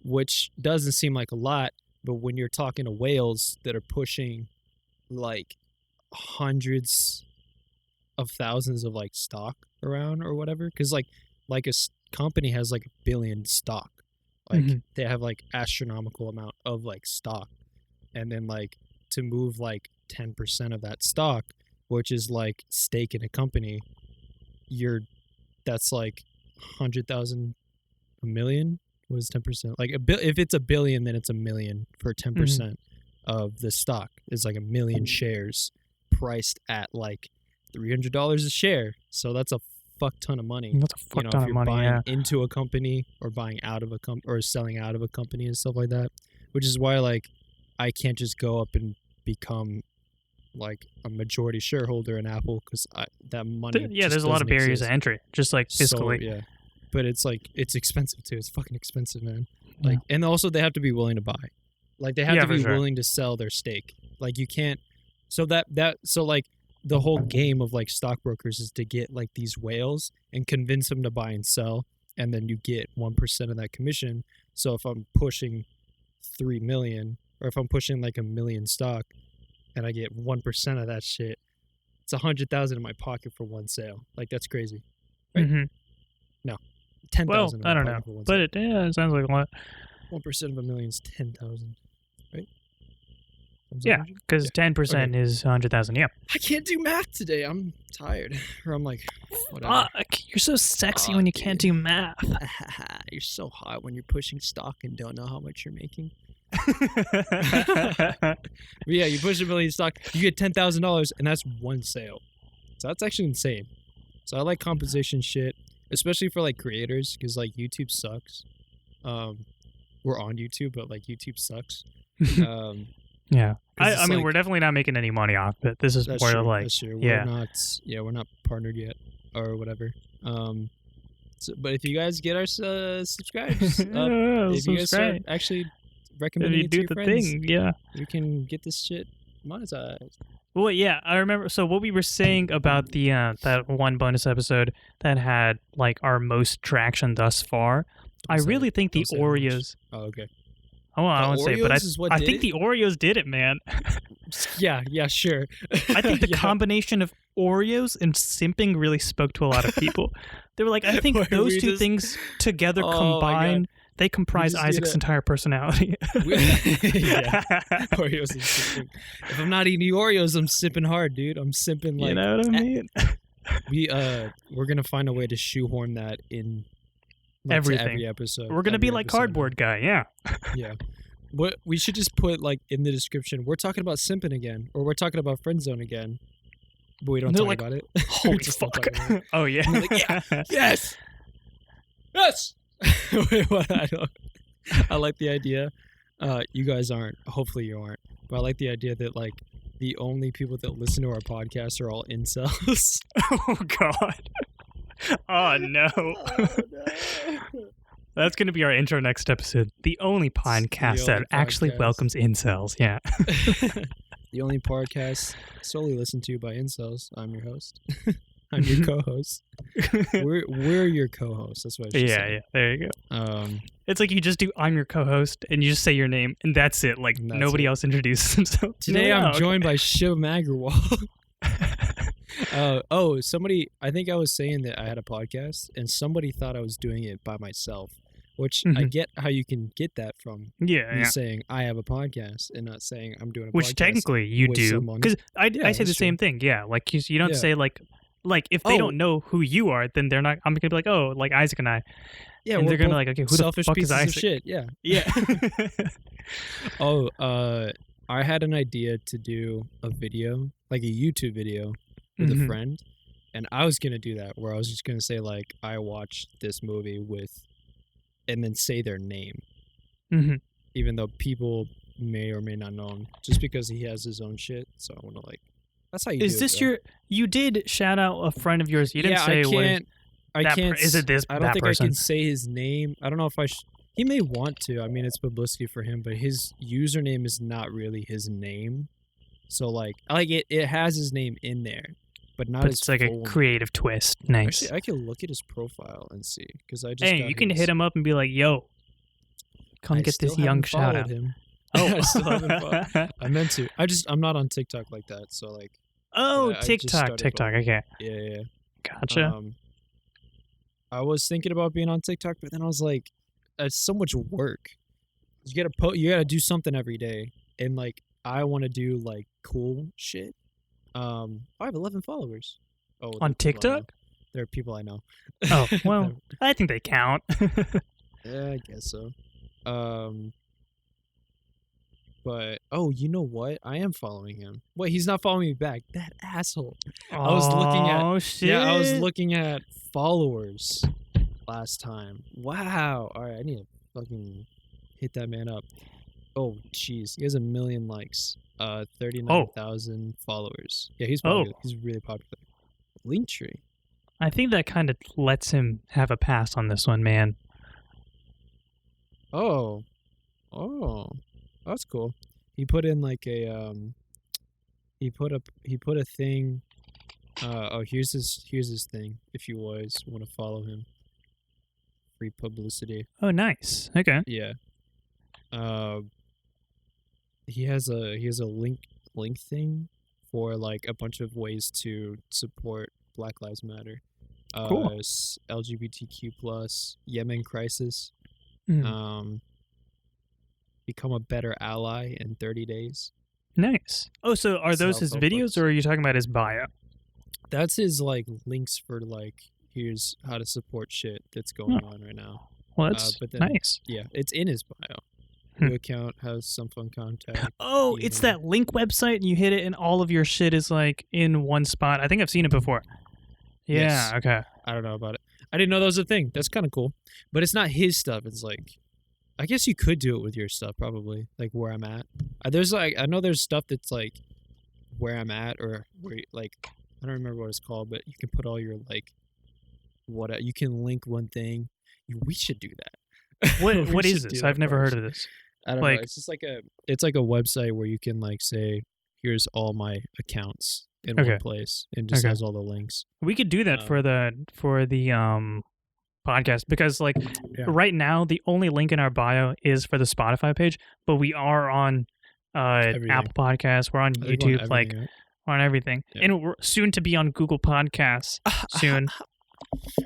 Speaker 2: which doesn't seem like a lot, but when you're talking to whales that are pushing like hundreds of thousands of like stock around or whatever, because like a company has like 1 billion stock, like they have like astronomical amount of like stock, and then like to move like 10% of that stock, which is like stake in a company, that's like 100,000, a million was 10%. Like if it's 1 billion, then it's 1 million for 10% of the stock. Is like 1 million shares priced at like $300 a share. So that's a fuck ton of money.
Speaker 1: That's a fuck ton
Speaker 2: if
Speaker 1: of
Speaker 2: you're
Speaker 1: money.
Speaker 2: buying
Speaker 1: Yeah.
Speaker 2: into a company or buying out of a or selling out of a company and stuff like that, which is why like I can't just go up and become like a majority shareholder in Apple because that money.
Speaker 1: Yeah, there's a lot of barriers to entry, just like fiscally.
Speaker 2: So, yeah, but it's like it's expensive too. It's fucking expensive, man. Like, and also they have to be willing to buy. Like they have to be willing to sell their stake. Like you can't. So so like the whole game of like stockbrokers is to get like these whales and convince them to buy and sell, and then you get 1% of that commission. So if I'm pushing 3 million, or if I'm pushing like 1 million stock, and I get 1% of that shit, it's 100,000 in my pocket for one sale. Like that's crazy, right? No, 10,000.
Speaker 1: Well, I don't know, but it sounds like a lot.
Speaker 2: 1% of 1 million is 10,000, right?
Speaker 1: Yeah, because 10% is 100,000. Yeah.
Speaker 2: I can't do math today. I'm tired, or I'm like, whatever.
Speaker 1: Fuck, you're so sexy when you can't do math.
Speaker 2: You're so hot when you're pushing stock and don't know how much you're making. Yeah, you push 1 million stock, you get $10,000, and that's one sale. So that's actually insane. So I like compensation shit, especially for like creators, because like YouTube sucks. We're on YouTube, but like YouTube sucks.
Speaker 1: Yeah, I mean, we're definitely not making any money off it. This is more like,
Speaker 2: that's true.
Speaker 1: Yeah.
Speaker 2: We're not partnered yet or whatever. So, but if you guys get our subscribes up, if you guys start
Speaker 1: Subscribe.
Speaker 2: actually
Speaker 1: If
Speaker 2: recommending
Speaker 1: you
Speaker 2: it to
Speaker 1: do
Speaker 2: your
Speaker 1: the
Speaker 2: friends,
Speaker 1: thing, yeah.
Speaker 2: we can get this shit monetized.
Speaker 1: Well, yeah, I remember. So what we were saying about the that one bonus episode that had like our most traction thus far, I
Speaker 2: Don't say
Speaker 1: really
Speaker 2: it.
Speaker 1: think the
Speaker 2: Don't say how much.
Speaker 1: Oreos.
Speaker 2: Oh, okay.
Speaker 1: Oh, I
Speaker 2: The
Speaker 1: won't say, it, but
Speaker 2: Oreos is what
Speaker 1: I
Speaker 2: did
Speaker 1: think
Speaker 2: it?
Speaker 1: the Oreos did it, man.
Speaker 2: Yeah, sure.
Speaker 1: I think the
Speaker 2: Yeah.
Speaker 1: combination of Oreos and simping really spoke to a lot of people. They were like, I think
Speaker 2: Wait,
Speaker 1: those
Speaker 2: we
Speaker 1: two
Speaker 2: just-
Speaker 1: things together
Speaker 2: Oh my God.
Speaker 1: combined, they comprise
Speaker 2: just need
Speaker 1: Isaac's
Speaker 2: a-
Speaker 1: entire personality.
Speaker 2: Yeah. Oreos and sipping. If I'm not eating Oreos, I'm sipping hard, dude. I'm sipping like
Speaker 1: You know what I mean?
Speaker 2: we're gonna find a way to shoehorn that in like, to
Speaker 1: Everything.
Speaker 2: every episode.
Speaker 1: We're gonna be
Speaker 2: every
Speaker 1: like
Speaker 2: episode now.
Speaker 1: Cardboard Guy, yeah.
Speaker 2: Yeah. What we should just put like in the description, we're talking about simping again, or we're talking about friend zone again. But we don't
Speaker 1: They're
Speaker 2: talk
Speaker 1: like,
Speaker 2: about it.
Speaker 1: Holy
Speaker 2: Just don't
Speaker 1: fuck!
Speaker 2: talk about it.
Speaker 1: Oh yeah.
Speaker 2: And they're like, Yes. Wait, what? I like the idea. You guys aren't. Hopefully you aren't. But I like the idea that like the only people that listen to our podcast are all incels.
Speaker 1: Oh god. Oh no. That's gonna be our intro next episode. The only podcast that
Speaker 2: only
Speaker 1: actually
Speaker 2: podcast.
Speaker 1: welcomes incels. Yeah.
Speaker 2: The only podcast solely listened to by incels. I'm your host. I'm your co-host. We're your co-hosts. That's what I should
Speaker 1: Yeah,
Speaker 2: say.
Speaker 1: yeah. There you go.
Speaker 2: Um,
Speaker 1: It's like you just do I'm your co-host and you just say your name and that's it. Like
Speaker 2: And that's
Speaker 1: nobody
Speaker 2: it.
Speaker 1: else introduces themselves.
Speaker 2: today
Speaker 1: You're like,
Speaker 2: I'm
Speaker 1: "Oh,
Speaker 2: joined by Shiv Agarwal. Somebody. I think I was saying that I had a podcast, and somebody thought I was doing it by myself. Which I
Speaker 1: Mhm.
Speaker 2: get how you can get that from
Speaker 1: okay." Yeah,
Speaker 2: me
Speaker 1: yeah.
Speaker 2: saying I have a podcast and not saying I'm doing a
Speaker 1: Which
Speaker 2: podcast.
Speaker 1: technically you
Speaker 2: with
Speaker 1: do
Speaker 2: someone.
Speaker 1: because I
Speaker 2: Yeah,
Speaker 1: say the
Speaker 2: that's true.
Speaker 1: same thing. Yeah, like you don't
Speaker 2: Yeah.
Speaker 1: say like if they
Speaker 2: Oh.
Speaker 1: don't know who you are, then they're not. I'm gonna be like, oh, like Isaac and I,
Speaker 2: Yeah,
Speaker 1: and
Speaker 2: we're
Speaker 1: they're gonna be
Speaker 2: both
Speaker 1: like, okay, who the
Speaker 2: selfish
Speaker 1: fuck
Speaker 2: pieces
Speaker 1: is
Speaker 2: of
Speaker 1: Isaac?
Speaker 2: shit. Yeah.
Speaker 1: Yeah.
Speaker 2: Oh, I had an idea to do a video, like a YouTube video with
Speaker 1: Mhm.
Speaker 2: a friend, and I was gonna do that where I was just gonna say like I watched this movie with, and then say their name,
Speaker 1: Mhm.
Speaker 2: even though people may or may not know him, just because he has his own shit. So I want to like, that's how you.
Speaker 1: Is
Speaker 2: do
Speaker 1: this
Speaker 2: it, bro.
Speaker 1: your? You did shout out a friend of yours. You didn't
Speaker 2: Yeah,
Speaker 1: say
Speaker 2: I
Speaker 1: it was.
Speaker 2: can't. I
Speaker 1: that
Speaker 2: can't.
Speaker 1: is it this
Speaker 2: I don't
Speaker 1: that
Speaker 2: think
Speaker 1: person?
Speaker 2: I can say his name. I don't know if I. He may want to. I mean, it's publicity for him, but his username is not really his name. So like it has his name in there, but not
Speaker 1: But
Speaker 2: his
Speaker 1: it's like a
Speaker 2: full name.
Speaker 1: creative twist. Nice.
Speaker 2: Actually, I can look at his profile and see because I just.
Speaker 1: Hey,
Speaker 2: got
Speaker 1: you can
Speaker 2: his-
Speaker 1: hit him up and be like, "Yo, come
Speaker 2: I
Speaker 1: get this
Speaker 2: still
Speaker 1: young
Speaker 2: haven't
Speaker 1: shout
Speaker 2: followed
Speaker 1: out."
Speaker 2: him.
Speaker 1: Oh,
Speaker 2: I still haven't followed. I meant to. I'm not on TikTok like that. So like,
Speaker 1: oh,
Speaker 2: I just
Speaker 1: TikTok,
Speaker 2: started
Speaker 1: TikTok.
Speaker 2: following.
Speaker 1: Okay,
Speaker 2: yeah.
Speaker 1: gotcha.
Speaker 2: I was thinking about being on TikTok, but then I was like, it's so much work. You gotta do something every day, and like I want to do like cool shit. I have 11 followers. Oh,
Speaker 1: On TikTok?
Speaker 2: There are people I know.
Speaker 1: Oh, well, I think they count.
Speaker 2: Yeah, I guess so. But you know what? I am following him. Wait, he's not following me back. That asshole. was looking at-
Speaker 1: Oh shit!
Speaker 2: Yeah, I was looking at followers last time. Wow. All right, I need to fucking hit that man up. Oh, jeez. He has 1 million likes. 39,000 followers. Yeah, he's popular. He's really popular. Linktree.
Speaker 1: I think that kind of lets him have a pass on this one, man.
Speaker 2: Oh, that's cool. He put in like a he put a thing. Here's his thing. If you guys want to follow him, free publicity.
Speaker 1: Oh, nice. Okay.
Speaker 2: Yeah. He has a link thing for like a bunch of ways to support Black Lives Matter.
Speaker 1: Cool.
Speaker 2: LGBTQ plus Yemen crisis.
Speaker 1: Mm,
Speaker 2: Become a better ally in 30 days.
Speaker 1: nice. Oh, so are those his
Speaker 2: Self-help
Speaker 1: videos,
Speaker 2: books.
Speaker 1: or are you talking about his bio?
Speaker 2: That's his like links for like here's how to support shit that's going on right now.
Speaker 1: Well, that's
Speaker 2: but then-
Speaker 1: nice.
Speaker 2: Yeah, it's in his bio.
Speaker 1: Hmm.
Speaker 2: New account has some fun contact.
Speaker 1: Oh,
Speaker 2: you
Speaker 1: it's
Speaker 2: know.
Speaker 1: that link website, and you hit it, and all of your shit is like in one spot. I think I've seen it before. Yeah.
Speaker 2: Yes.
Speaker 1: Okay.
Speaker 2: I don't know about it. I didn't know that was a thing. That's kind of cool. But it's not his stuff. It's like, I guess you could do it with your stuff probably, like where I'm at. There's like, I know there's stuff that's like where I'm at or where like, I don't remember what it's called, but you can put all your like what you can link one thing. We should do that.
Speaker 1: What
Speaker 2: We
Speaker 1: what is
Speaker 2: should do
Speaker 1: this?
Speaker 2: that
Speaker 1: I've never heard
Speaker 2: first.
Speaker 1: of this.
Speaker 2: I don't know.
Speaker 1: Like,
Speaker 2: It's just like a website where you can like say, here's all my accounts in
Speaker 1: okay,
Speaker 2: one place, and just
Speaker 1: okay.
Speaker 2: has all the links.
Speaker 1: We could do that
Speaker 2: Um,
Speaker 1: for the podcast because like
Speaker 2: Yeah.
Speaker 1: right now the only link in our bio is for the Spotify page, but we are on
Speaker 2: Everything.
Speaker 1: Apple Podcasts, we're on
Speaker 2: I think we're on
Speaker 1: YouTube, like
Speaker 2: everything, right?
Speaker 1: we're on everything,
Speaker 2: Yeah.
Speaker 1: and we're soon to be on Google Podcasts soon.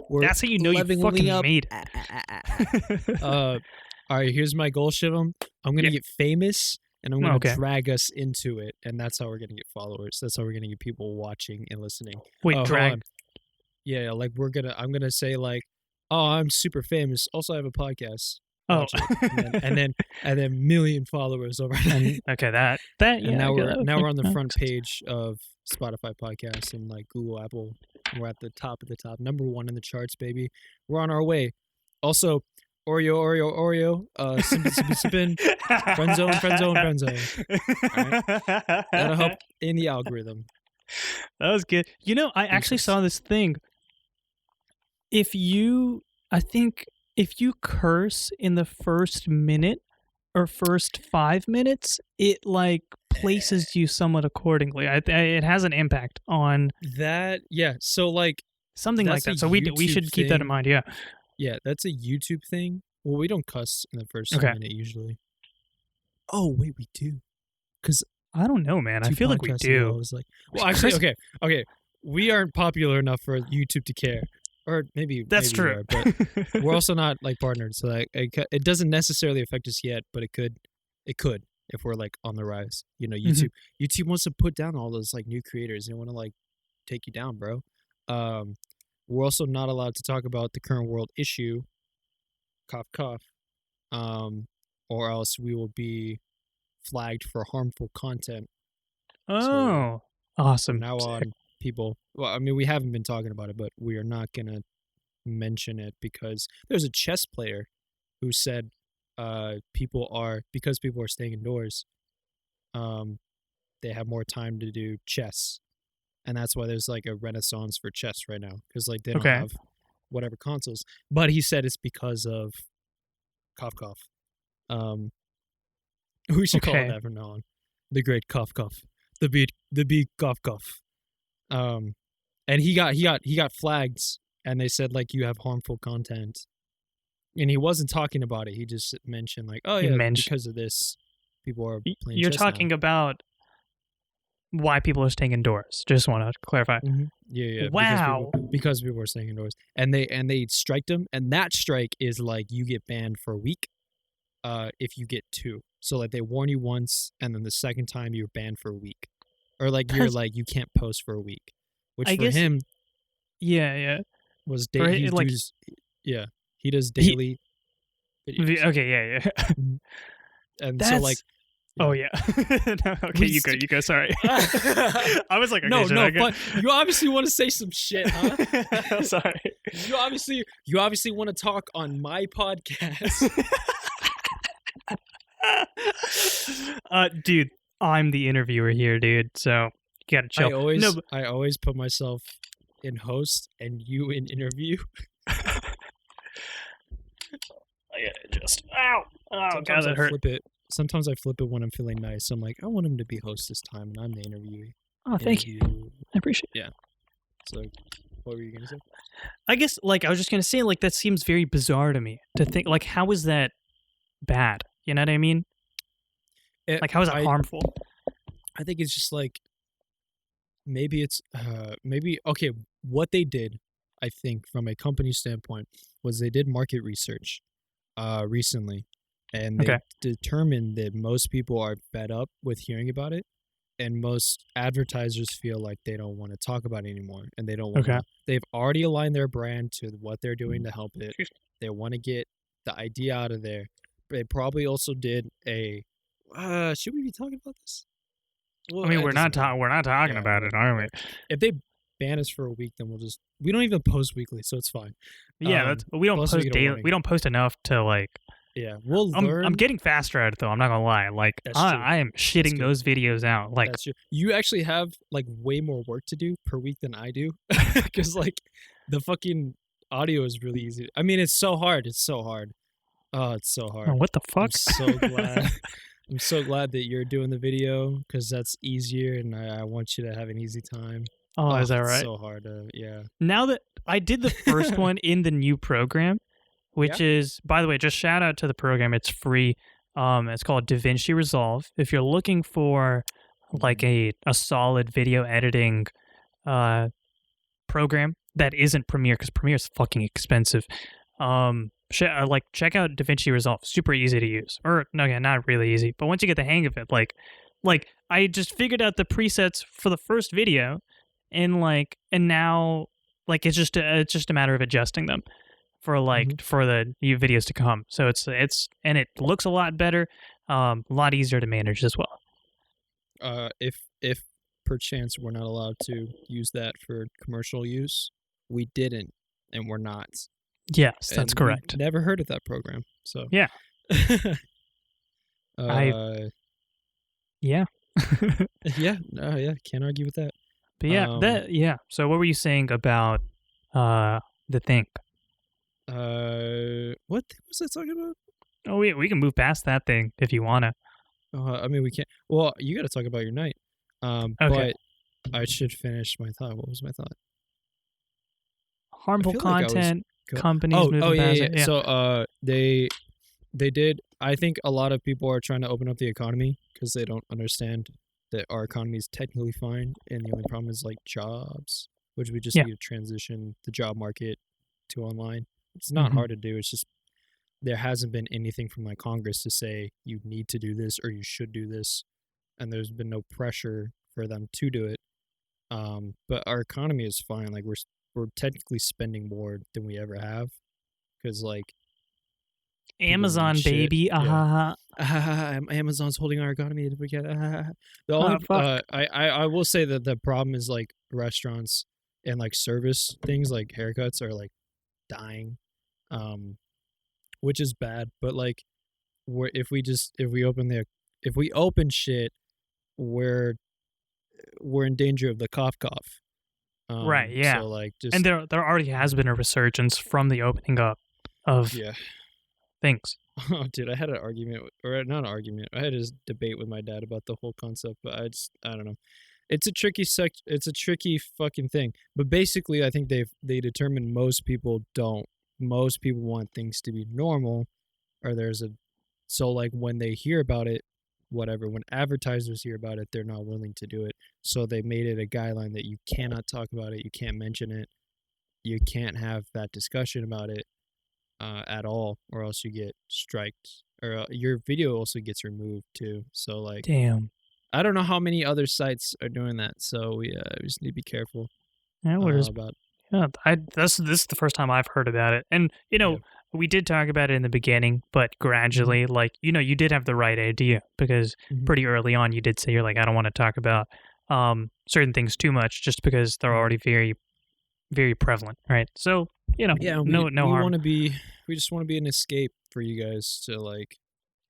Speaker 2: We're
Speaker 1: That's how you know you
Speaker 2: leveling
Speaker 1: fucking
Speaker 2: up.
Speaker 1: made it.
Speaker 2: All right, here's my goal, Shivam. I'm gonna
Speaker 1: Yeah.
Speaker 2: get famous, and I'm gonna
Speaker 1: Okay.
Speaker 2: drag us into it, and that's how we're gonna get followers. That's how we're gonna get people watching and listening.
Speaker 1: Wait,
Speaker 2: Hold
Speaker 1: drag.
Speaker 2: on. Yeah, like I'm gonna say like, oh, I'm super famous. Also, I have a podcast.
Speaker 1: Oh,
Speaker 2: Watch it. And then million followers overnight.
Speaker 1: okay, that yeah.
Speaker 2: And now
Speaker 1: okay,
Speaker 2: we're on the
Speaker 1: that
Speaker 2: front
Speaker 1: makes sense.
Speaker 2: page of Spotify podcasts and like Google, Apple. We're at the top of the top, #1 in the charts, baby. We're on our way. Also, Oreo, sippin', friend zone. That'll help in the algorithm.
Speaker 1: That was good. You know, I actually
Speaker 2: Incels.
Speaker 1: saw this thing. I think if you curse in the first minute or first 5 minutes, it like places you somewhat accordingly. It has an impact on
Speaker 2: That so like
Speaker 1: something like
Speaker 2: That's
Speaker 1: that.
Speaker 2: a
Speaker 1: So we
Speaker 2: YouTube
Speaker 1: should keep that in
Speaker 2: thing.
Speaker 1: mind. Yeah.
Speaker 2: yeah, that's a YouTube thing. Well, we don't cuss in the first
Speaker 1: Okay.
Speaker 2: minute usually. Oh wait, we do. Because
Speaker 1: I don't know, man. I feel like we do.
Speaker 2: I was like, well, actually,
Speaker 1: Chris-
Speaker 2: okay. We aren't popular enough for YouTube to care, or maybe
Speaker 1: That's
Speaker 2: maybe we
Speaker 1: true.
Speaker 2: are, but we're also not like partnered, so like it doesn't necessarily affect us yet, but it could if we're like on the rise. You know,
Speaker 1: Mhm.
Speaker 2: YouTube wants to put down all those like new creators. They want to like take you down, bro. We're also not allowed to talk about the current world issue, cough cough, or else we will be flagged for harmful content.
Speaker 1: Oh,
Speaker 2: From
Speaker 1: awesome.
Speaker 2: now
Speaker 1: Sick.
Speaker 2: on, people. Well, I mean, we haven't been talking about it, but we are not gonna mention it because there's a chess player who said, people are staying indoors, they have more time to do chess, and that's why there's like a renaissance for chess right now because like they don't
Speaker 1: Okay.
Speaker 2: have whatever consoles. But he said it's because of cough cough. We should call it
Speaker 1: Okay.
Speaker 2: that from now on. The great cough cough. The big cough cough. And he got flagged, and they said like you have harmful content, and he wasn't talking about it. He just mentioned like, oh
Speaker 1: He
Speaker 2: yeah,
Speaker 1: mentioned-
Speaker 2: because of this, people are playing.
Speaker 1: You're
Speaker 2: chess now.
Speaker 1: talking about why people are staying indoors. Just want to clarify.
Speaker 2: Yeah.
Speaker 1: Wow.
Speaker 2: Because people are staying indoors, and they striked him, and that strike is like you get banned for a week, if you get 2. So like they warn you once, and then the second time you're banned for a week, or like you're
Speaker 1: That's-
Speaker 2: like you can't post for a week, which
Speaker 1: I
Speaker 2: for
Speaker 1: guess-
Speaker 2: him
Speaker 1: Yeah.
Speaker 2: was
Speaker 1: For
Speaker 2: he
Speaker 1: like-
Speaker 2: does, yeah, he does daily videos.
Speaker 1: Okay. Yeah.
Speaker 2: And
Speaker 1: That's,
Speaker 2: so like
Speaker 1: Oh yeah. No, okay, you go. Sorry. I was like, okay,
Speaker 2: no,
Speaker 1: should I go?
Speaker 2: but you obviously want to say some shit, huh?
Speaker 1: Sorry.
Speaker 2: You obviously want to talk on my podcast.
Speaker 1: Dude, I'm the interviewer here, dude. So you gotta chill.
Speaker 2: I always put myself in host and you in interview.
Speaker 1: I gotta just. Ow! Oh
Speaker 2: Sometimes
Speaker 1: god, that
Speaker 2: I
Speaker 1: hurt.
Speaker 2: flip it. Sometimes I flip it when I'm feeling nice. I'm like, I want him to be host this time, and I'm the interviewee.
Speaker 1: Oh, thank you. I appreciate it.
Speaker 2: So, what were you gonna say?
Speaker 1: I guess, like, I was just gonna say, like, that seems very bizarre to me to think, like, how is that bad? You know what I mean? Like, how is it harmful?
Speaker 2: I think it's just like maybe it's okay. What they did, I think, from a company standpoint, was they did market research recently, and they
Speaker 1: Okay.
Speaker 2: determined that most people are fed up with hearing about it, and most advertisers feel like they don't want to talk about it anymore, and they don't want
Speaker 1: Okay.
Speaker 2: to. They've already aligned their brand to what they're doing to help it. They want to get the idea out of there. They probably also did a. Should we be talking about this? Well,
Speaker 1: I mean,
Speaker 2: it
Speaker 1: we're not
Speaker 2: doesn't matter.
Speaker 1: we're not talking
Speaker 2: Yeah,
Speaker 1: about it, are we?
Speaker 2: If they ban us for a week, then we don't even post weekly, so it's fine.
Speaker 1: Yeah, that's, we don't
Speaker 2: plus we
Speaker 1: post
Speaker 2: get a
Speaker 1: daily.
Speaker 2: warning.
Speaker 1: We don't post enough to like.
Speaker 2: Yeah, we'll learn.
Speaker 1: I'm getting faster at it though. I'm not gonna lie. Like
Speaker 2: That's true.
Speaker 1: I am shitting
Speaker 2: good.
Speaker 1: those videos out. Like
Speaker 2: That's true. You actually have like way more work to do per week than I do, because like the fucking audio is really easy. I mean, it's so hard. It's so hard. Oh, it's so
Speaker 1: Oh,
Speaker 2: hard.
Speaker 1: what the
Speaker 2: I'm
Speaker 1: fuck?
Speaker 2: so glad. I'm so glad that you're doing the video because that's easier, and I want you to have an easy time.
Speaker 1: Oh,
Speaker 2: Oh,
Speaker 1: is that
Speaker 2: it's
Speaker 1: right?
Speaker 2: so hard. Yeah.
Speaker 1: Now that I did the first one in the new program,
Speaker 2: Yeah.
Speaker 1: which is, by the way, just shout out to the program. It's free. It's called DaVinci Resolve. If you're looking for like a solid video editing uh program that isn't Premiere, because Premiere is fucking expensive. Check out DaVinci Resolve. Super easy to use. Or no, yeah, not really easy. But once you get the hang of it, like I just figured out the presets for the first video, and now like it's just a matter of adjusting them for for the new videos to come. So and it looks a lot better, a lot easier to manage as well.
Speaker 2: If perchance we're not allowed to use that for commercial use, we didn't, and we're not.
Speaker 1: Yes, that's
Speaker 2: And
Speaker 1: correct.
Speaker 2: never heard of that program. So
Speaker 1: Yeah.
Speaker 2: uh,
Speaker 1: Yeah.
Speaker 2: yeah, yeah, can't argue with that.
Speaker 1: But yeah, So what were you saying about the thing?
Speaker 2: What was I talking about?
Speaker 1: Oh, we can move past that thing if you wanna.
Speaker 2: I mean, we can't. Well, you got to talk about your night.
Speaker 1: Okay.
Speaker 2: But I should finish my thought. What was my thought?
Speaker 1: Harmful
Speaker 2: feel like I was
Speaker 1: content, companies moving
Speaker 2: yeah,
Speaker 1: past
Speaker 2: yeah.
Speaker 1: it. Yeah.
Speaker 2: So they did. I think a lot of people are trying to open up the economy because they don't understand that our economy is technically fine, and the only problem is like jobs, which we just
Speaker 1: Yeah.
Speaker 2: need to transition the job market to online. It's not
Speaker 1: Mhm.
Speaker 2: hard to do. It's just there hasn't been anything from like Congress to say you need to do this or you should do this, and there's been no pressure for them to do it. But our economy is fine. Like we're technically spending more than we ever have because like
Speaker 1: Amazon
Speaker 2: shit.
Speaker 1: baby.
Speaker 2: Yeah. Amazon's holding our economy. We get the only
Speaker 1: fuck.
Speaker 2: I will say that the problem is like restaurants and like service things like haircuts are like dying, which is bad. But like if we open shit, we're in danger of the cough.
Speaker 1: Right. Yeah.
Speaker 2: So like just
Speaker 1: And there already has been a resurgence from the opening up of
Speaker 2: yeah.
Speaker 1: things.
Speaker 2: Oh, dude, I had an argument, or not an argument. I had this debate with my dad about the whole concept, but I don't know. It's a tricky It's a tricky fucking thing. But basically, I think they determined most people don't. Most people want things to be normal, or so like when they hear about it, whatever. When advertisers hear about it, they're not willing to do it. So they made it a guideline that you cannot talk about it, you can't mention it, you can't have that discussion about it. At all, or else you get striked, or your video also gets removed too. So like,
Speaker 1: Damn.
Speaker 2: I don't know how many other sites are doing that. So we just need to be careful
Speaker 1: Yeah.
Speaker 2: about.
Speaker 1: Yeah. This is the first time I've heard about it, and
Speaker 2: Yeah.
Speaker 1: we did talk about it in the beginning, but gradually, like you did have the right idea because
Speaker 2: Mhm.
Speaker 1: pretty early on you did say you're like, I don't want to talk about certain things too much just because they're already very, very prevalent, right? So
Speaker 2: Yeah,
Speaker 1: no
Speaker 2: we
Speaker 1: harm.
Speaker 2: want to be. We just want to be an escape for you guys to like,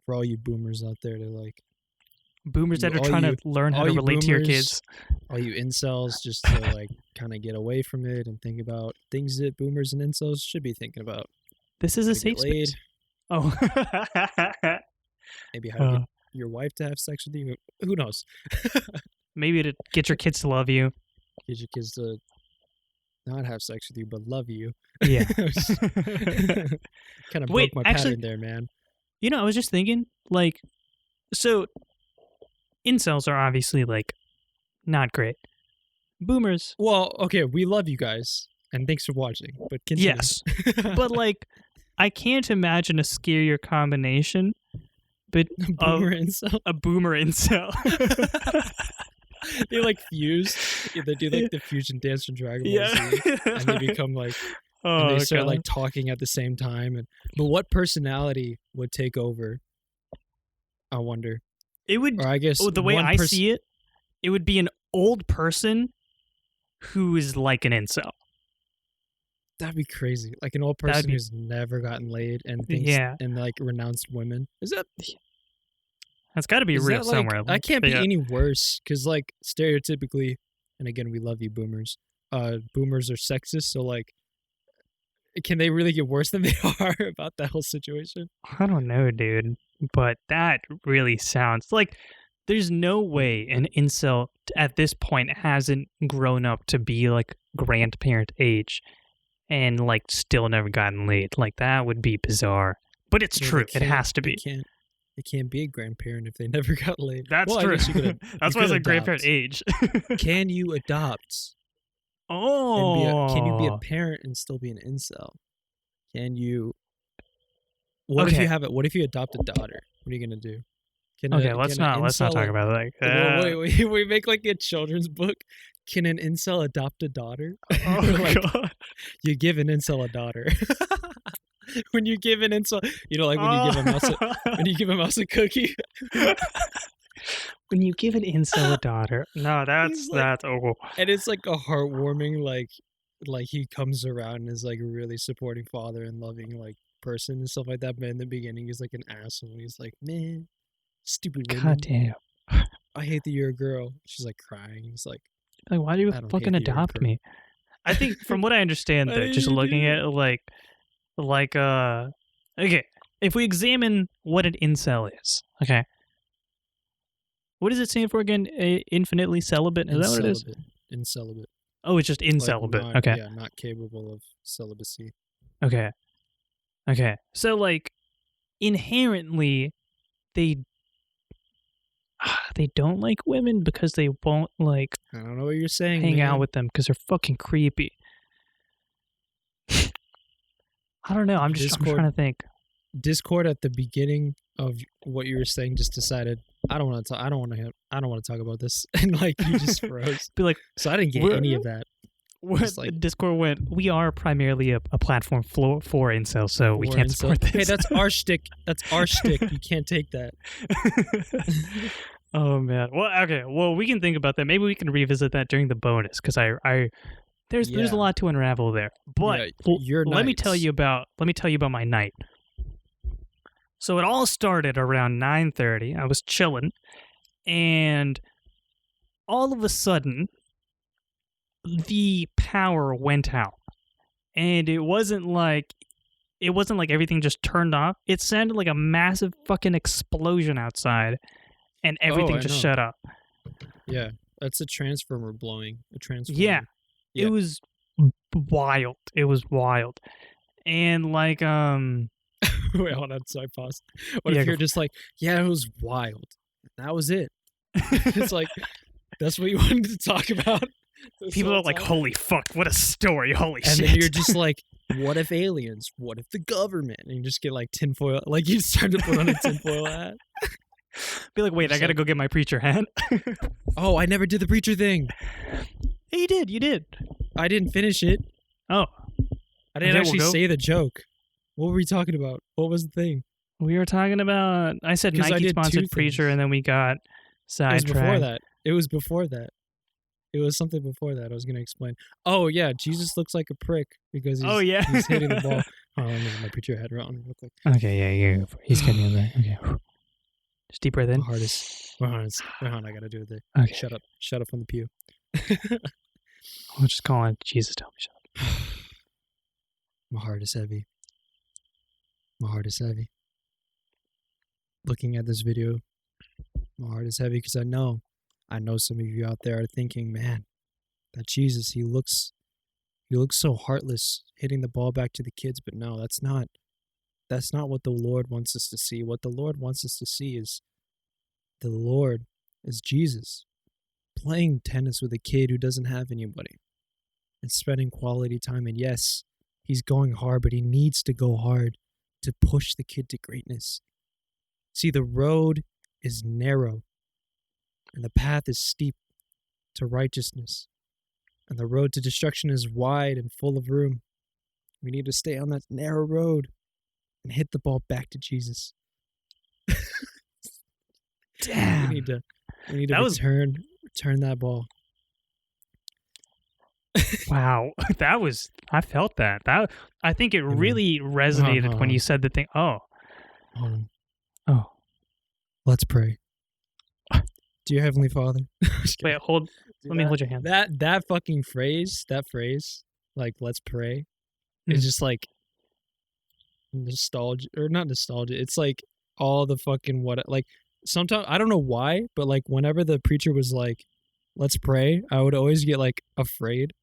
Speaker 2: for all you boomers out there to like,
Speaker 1: Boomers that are
Speaker 2: all
Speaker 1: trying
Speaker 2: you-
Speaker 1: to learn how
Speaker 2: all
Speaker 1: to
Speaker 2: you
Speaker 1: relate to your
Speaker 2: boomers,
Speaker 1: kids.
Speaker 2: all you incels, just to like kind of get away from it and think about things that boomers and incels should be thinking about.
Speaker 1: This is
Speaker 2: How
Speaker 1: a
Speaker 2: to get
Speaker 1: safe
Speaker 2: laid,
Speaker 1: space. Oh.
Speaker 2: maybe how to get your wife to have sex with you. Who knows?
Speaker 1: Maybe to get your kids to love you.
Speaker 2: Get your kids to not have sex with you, but love you.
Speaker 1: Yeah.
Speaker 2: Kind of
Speaker 1: Wait,
Speaker 2: broke my
Speaker 1: actually-
Speaker 2: pattern there, man.
Speaker 1: I was just thinking, like, so incels are obviously like not great. Boomers,
Speaker 2: Well, okay, we love you guys, and thanks for watching. But continue.
Speaker 1: yes. But like, I can't imagine a scarier combination, but
Speaker 2: boomer incel.
Speaker 1: a boomer incel.
Speaker 2: They like fuse. Yeah, they do like the fusion dance from Dragon Ball Z, and they become like, and they start like talking at the same time. But what personality would take over? I wonder.
Speaker 1: It would.
Speaker 2: Or I guess
Speaker 1: The way I see it, it would be an old person who is like an incel.
Speaker 2: That'd be crazy. Like an old person who's never gotten laid and thinks and like renounced women.
Speaker 1: That's got to be real somewhere.
Speaker 2: That can't be any worse because like stereotypically, and again we love you boomers. Boomers are sexist, so like Can they really get worse than they are about that whole situation?
Speaker 1: I don't know, dude, but that really sounds like there's no way an incel at this point hasn't grown up to be like grandparent age and like still never gotten laid. Like that would be bizarre. But it's
Speaker 2: Yeah,
Speaker 1: true. It has to
Speaker 2: They
Speaker 1: be.
Speaker 2: can't. They can't be a grandparent if they never got laid.
Speaker 1: That's
Speaker 2: Well, I
Speaker 1: true.
Speaker 2: guess you could.
Speaker 1: That's why I said grandparent age.
Speaker 2: Can you adopt can you be a
Speaker 1: Oh.
Speaker 2: parent and still be an incel? Can you? What if
Speaker 1: Okay.
Speaker 2: you have it? What if you adopt a daughter? What are you gonna do?
Speaker 1: Okay, let's not talk about it like that.
Speaker 2: Wait. We make like a children's book. Can an incel adopt a daughter?
Speaker 1: Oh
Speaker 2: Like,
Speaker 1: god.
Speaker 2: you give an incel a daughter. When you give an incel, like when you give a mouse when you give a mouse a cookie.
Speaker 1: When you give an incel a daughter. No,
Speaker 2: He's like-
Speaker 1: that's oh.
Speaker 2: And it's like a heartwarming, like he comes around and is like a really supporting father and loving like person and stuff like that. But in the beginning, he's like an asshole. He's like, man, stupid women.
Speaker 1: God damn.
Speaker 2: I hate that you're a girl. She's like crying. He's like,
Speaker 1: Like, why do you
Speaker 2: I don't
Speaker 1: fucking
Speaker 2: hate that you're a
Speaker 1: adopt
Speaker 2: girl.
Speaker 1: me? I think from what I understand
Speaker 2: Why
Speaker 1: though,
Speaker 2: did
Speaker 1: just
Speaker 2: you
Speaker 1: looking
Speaker 2: do
Speaker 1: at it okay, if we examine what an incel is, okay. What does it stand for again? Infinitely celibate? Is that what it is?
Speaker 2: Incelibate.
Speaker 1: Oh, it's just
Speaker 2: Like,
Speaker 1: incelibate.
Speaker 2: not-
Speaker 1: Okay.
Speaker 2: Yeah, not capable of celibacy.
Speaker 1: Okay. Okay. So like inherently they don't like women because they won't like
Speaker 2: I don't know what you're saying.
Speaker 1: hang
Speaker 2: man.
Speaker 1: out with them because they're fucking creepy. I don't know. I'm
Speaker 2: Discord.
Speaker 1: trying to think.
Speaker 2: Discord at the beginning of what you were saying just decided I don't want to talk. I don't want to talk about this, and like you just froze.
Speaker 1: Be like,
Speaker 2: So I didn't get
Speaker 1: We're-
Speaker 2: any of that. Just like-
Speaker 1: Discord went. We are primarily a platform for incels, so we
Speaker 2: Or
Speaker 1: can't
Speaker 2: incel-
Speaker 1: support this.
Speaker 2: Hey, that's our shtick. That's our shtick. You can't take that.
Speaker 1: Oh man. Well, okay. Well, we can think about that. Maybe we can revisit that during the bonus because there's
Speaker 2: Yeah.
Speaker 1: a lot to unravel there. But
Speaker 2: Yeah, your
Speaker 1: let me tell
Speaker 2: nights.
Speaker 1: you about my night. So it all started around 9:30. I was chilling, and all of a sudden, the power went out, and it wasn't like everything just turned off. It sounded like a massive fucking explosion outside, and everything
Speaker 2: I
Speaker 1: just
Speaker 2: know.
Speaker 1: shut up.
Speaker 2: Yeah, that's a transformer blowing. A transformer.
Speaker 1: Yeah.
Speaker 2: Yeah.
Speaker 1: It was wild. It was wild, and like
Speaker 2: Wait, hold on. So I paused. What
Speaker 1: Yeah,
Speaker 2: if
Speaker 1: go
Speaker 2: you're just like, yeah, it was wild. That was it. It's like that's what you wanted to talk about. this
Speaker 1: people
Speaker 2: whole
Speaker 1: are like,
Speaker 2: time?
Speaker 1: "Holy fuck, what a story! Holy
Speaker 2: And
Speaker 1: shit!"
Speaker 2: then you're just like, what if aliens? What if the government? And you just get like tinfoil. Like you start to put on a tinfoil hat.
Speaker 1: be like, "Wait, I
Speaker 2: just
Speaker 1: gotta
Speaker 2: like-
Speaker 1: go get my preacher hat."
Speaker 2: Oh, I never did the preacher thing.
Speaker 1: Hey, you did.
Speaker 2: I didn't finish it.
Speaker 1: Oh,
Speaker 2: I didn't
Speaker 1: Okay, we'll
Speaker 2: actually
Speaker 1: go.
Speaker 2: say the joke. What were we talking about? What was the thing?
Speaker 1: we were talking about. I said
Speaker 2: 'Cause I
Speaker 1: Nike
Speaker 2: did two
Speaker 1: sponsored preacher,
Speaker 2: things.
Speaker 1: and then we got
Speaker 2: It was before
Speaker 1: sidetracked.
Speaker 2: that. It was before that. It was something before that. I was going to explain. Oh, yeah. Jesus looks like a prick because he's,
Speaker 1: Oh, yeah.
Speaker 2: he's hitting the ball. Oh, let me get my preacher hat on real quick.
Speaker 1: Okay, yeah. He's getting in there. Okay, just deep breath in.
Speaker 2: My heart is... Wait, hold on. I got to do it.
Speaker 1: Okay,
Speaker 2: Shut up. Shut up from the pew.
Speaker 1: I'll just call on Jesus. Tell me shut up.
Speaker 2: My heart is heavy. My heart is heavy. Looking at this video, my heart is heavy because I know some of you out there are thinking, man, that Jesus, he looks so heartless hitting the ball back to the kids. But no, that's not what the Lord wants us to see. What the Lord wants us to see is the Lord is Jesus playing tennis with a kid who doesn't have anybody and spending quality time. And yes, he's going hard, but he needs to go hard to push the kid to greatness. See, the road is narrow and the path is steep to righteousness, and the road to destruction is wide and full of room. We need to stay on that narrow road and hit the ball back to Jesus.
Speaker 1: Damn.
Speaker 2: We need to
Speaker 1: That was-
Speaker 2: return that ball.
Speaker 1: Wow, I felt that. I think it
Speaker 2: Amen.
Speaker 1: really resonated when you said the thing. Oh,
Speaker 2: Oh, let's pray. Dear Heavenly Father.
Speaker 1: wait, let me hold your hand.
Speaker 2: That fucking phrase, like let's pray, It's just like nostalgia, or not nostalgia. It's like all the fucking what, like sometimes I don't know why, but like whenever the preacher was like, "Let's pray," I would always get like afraid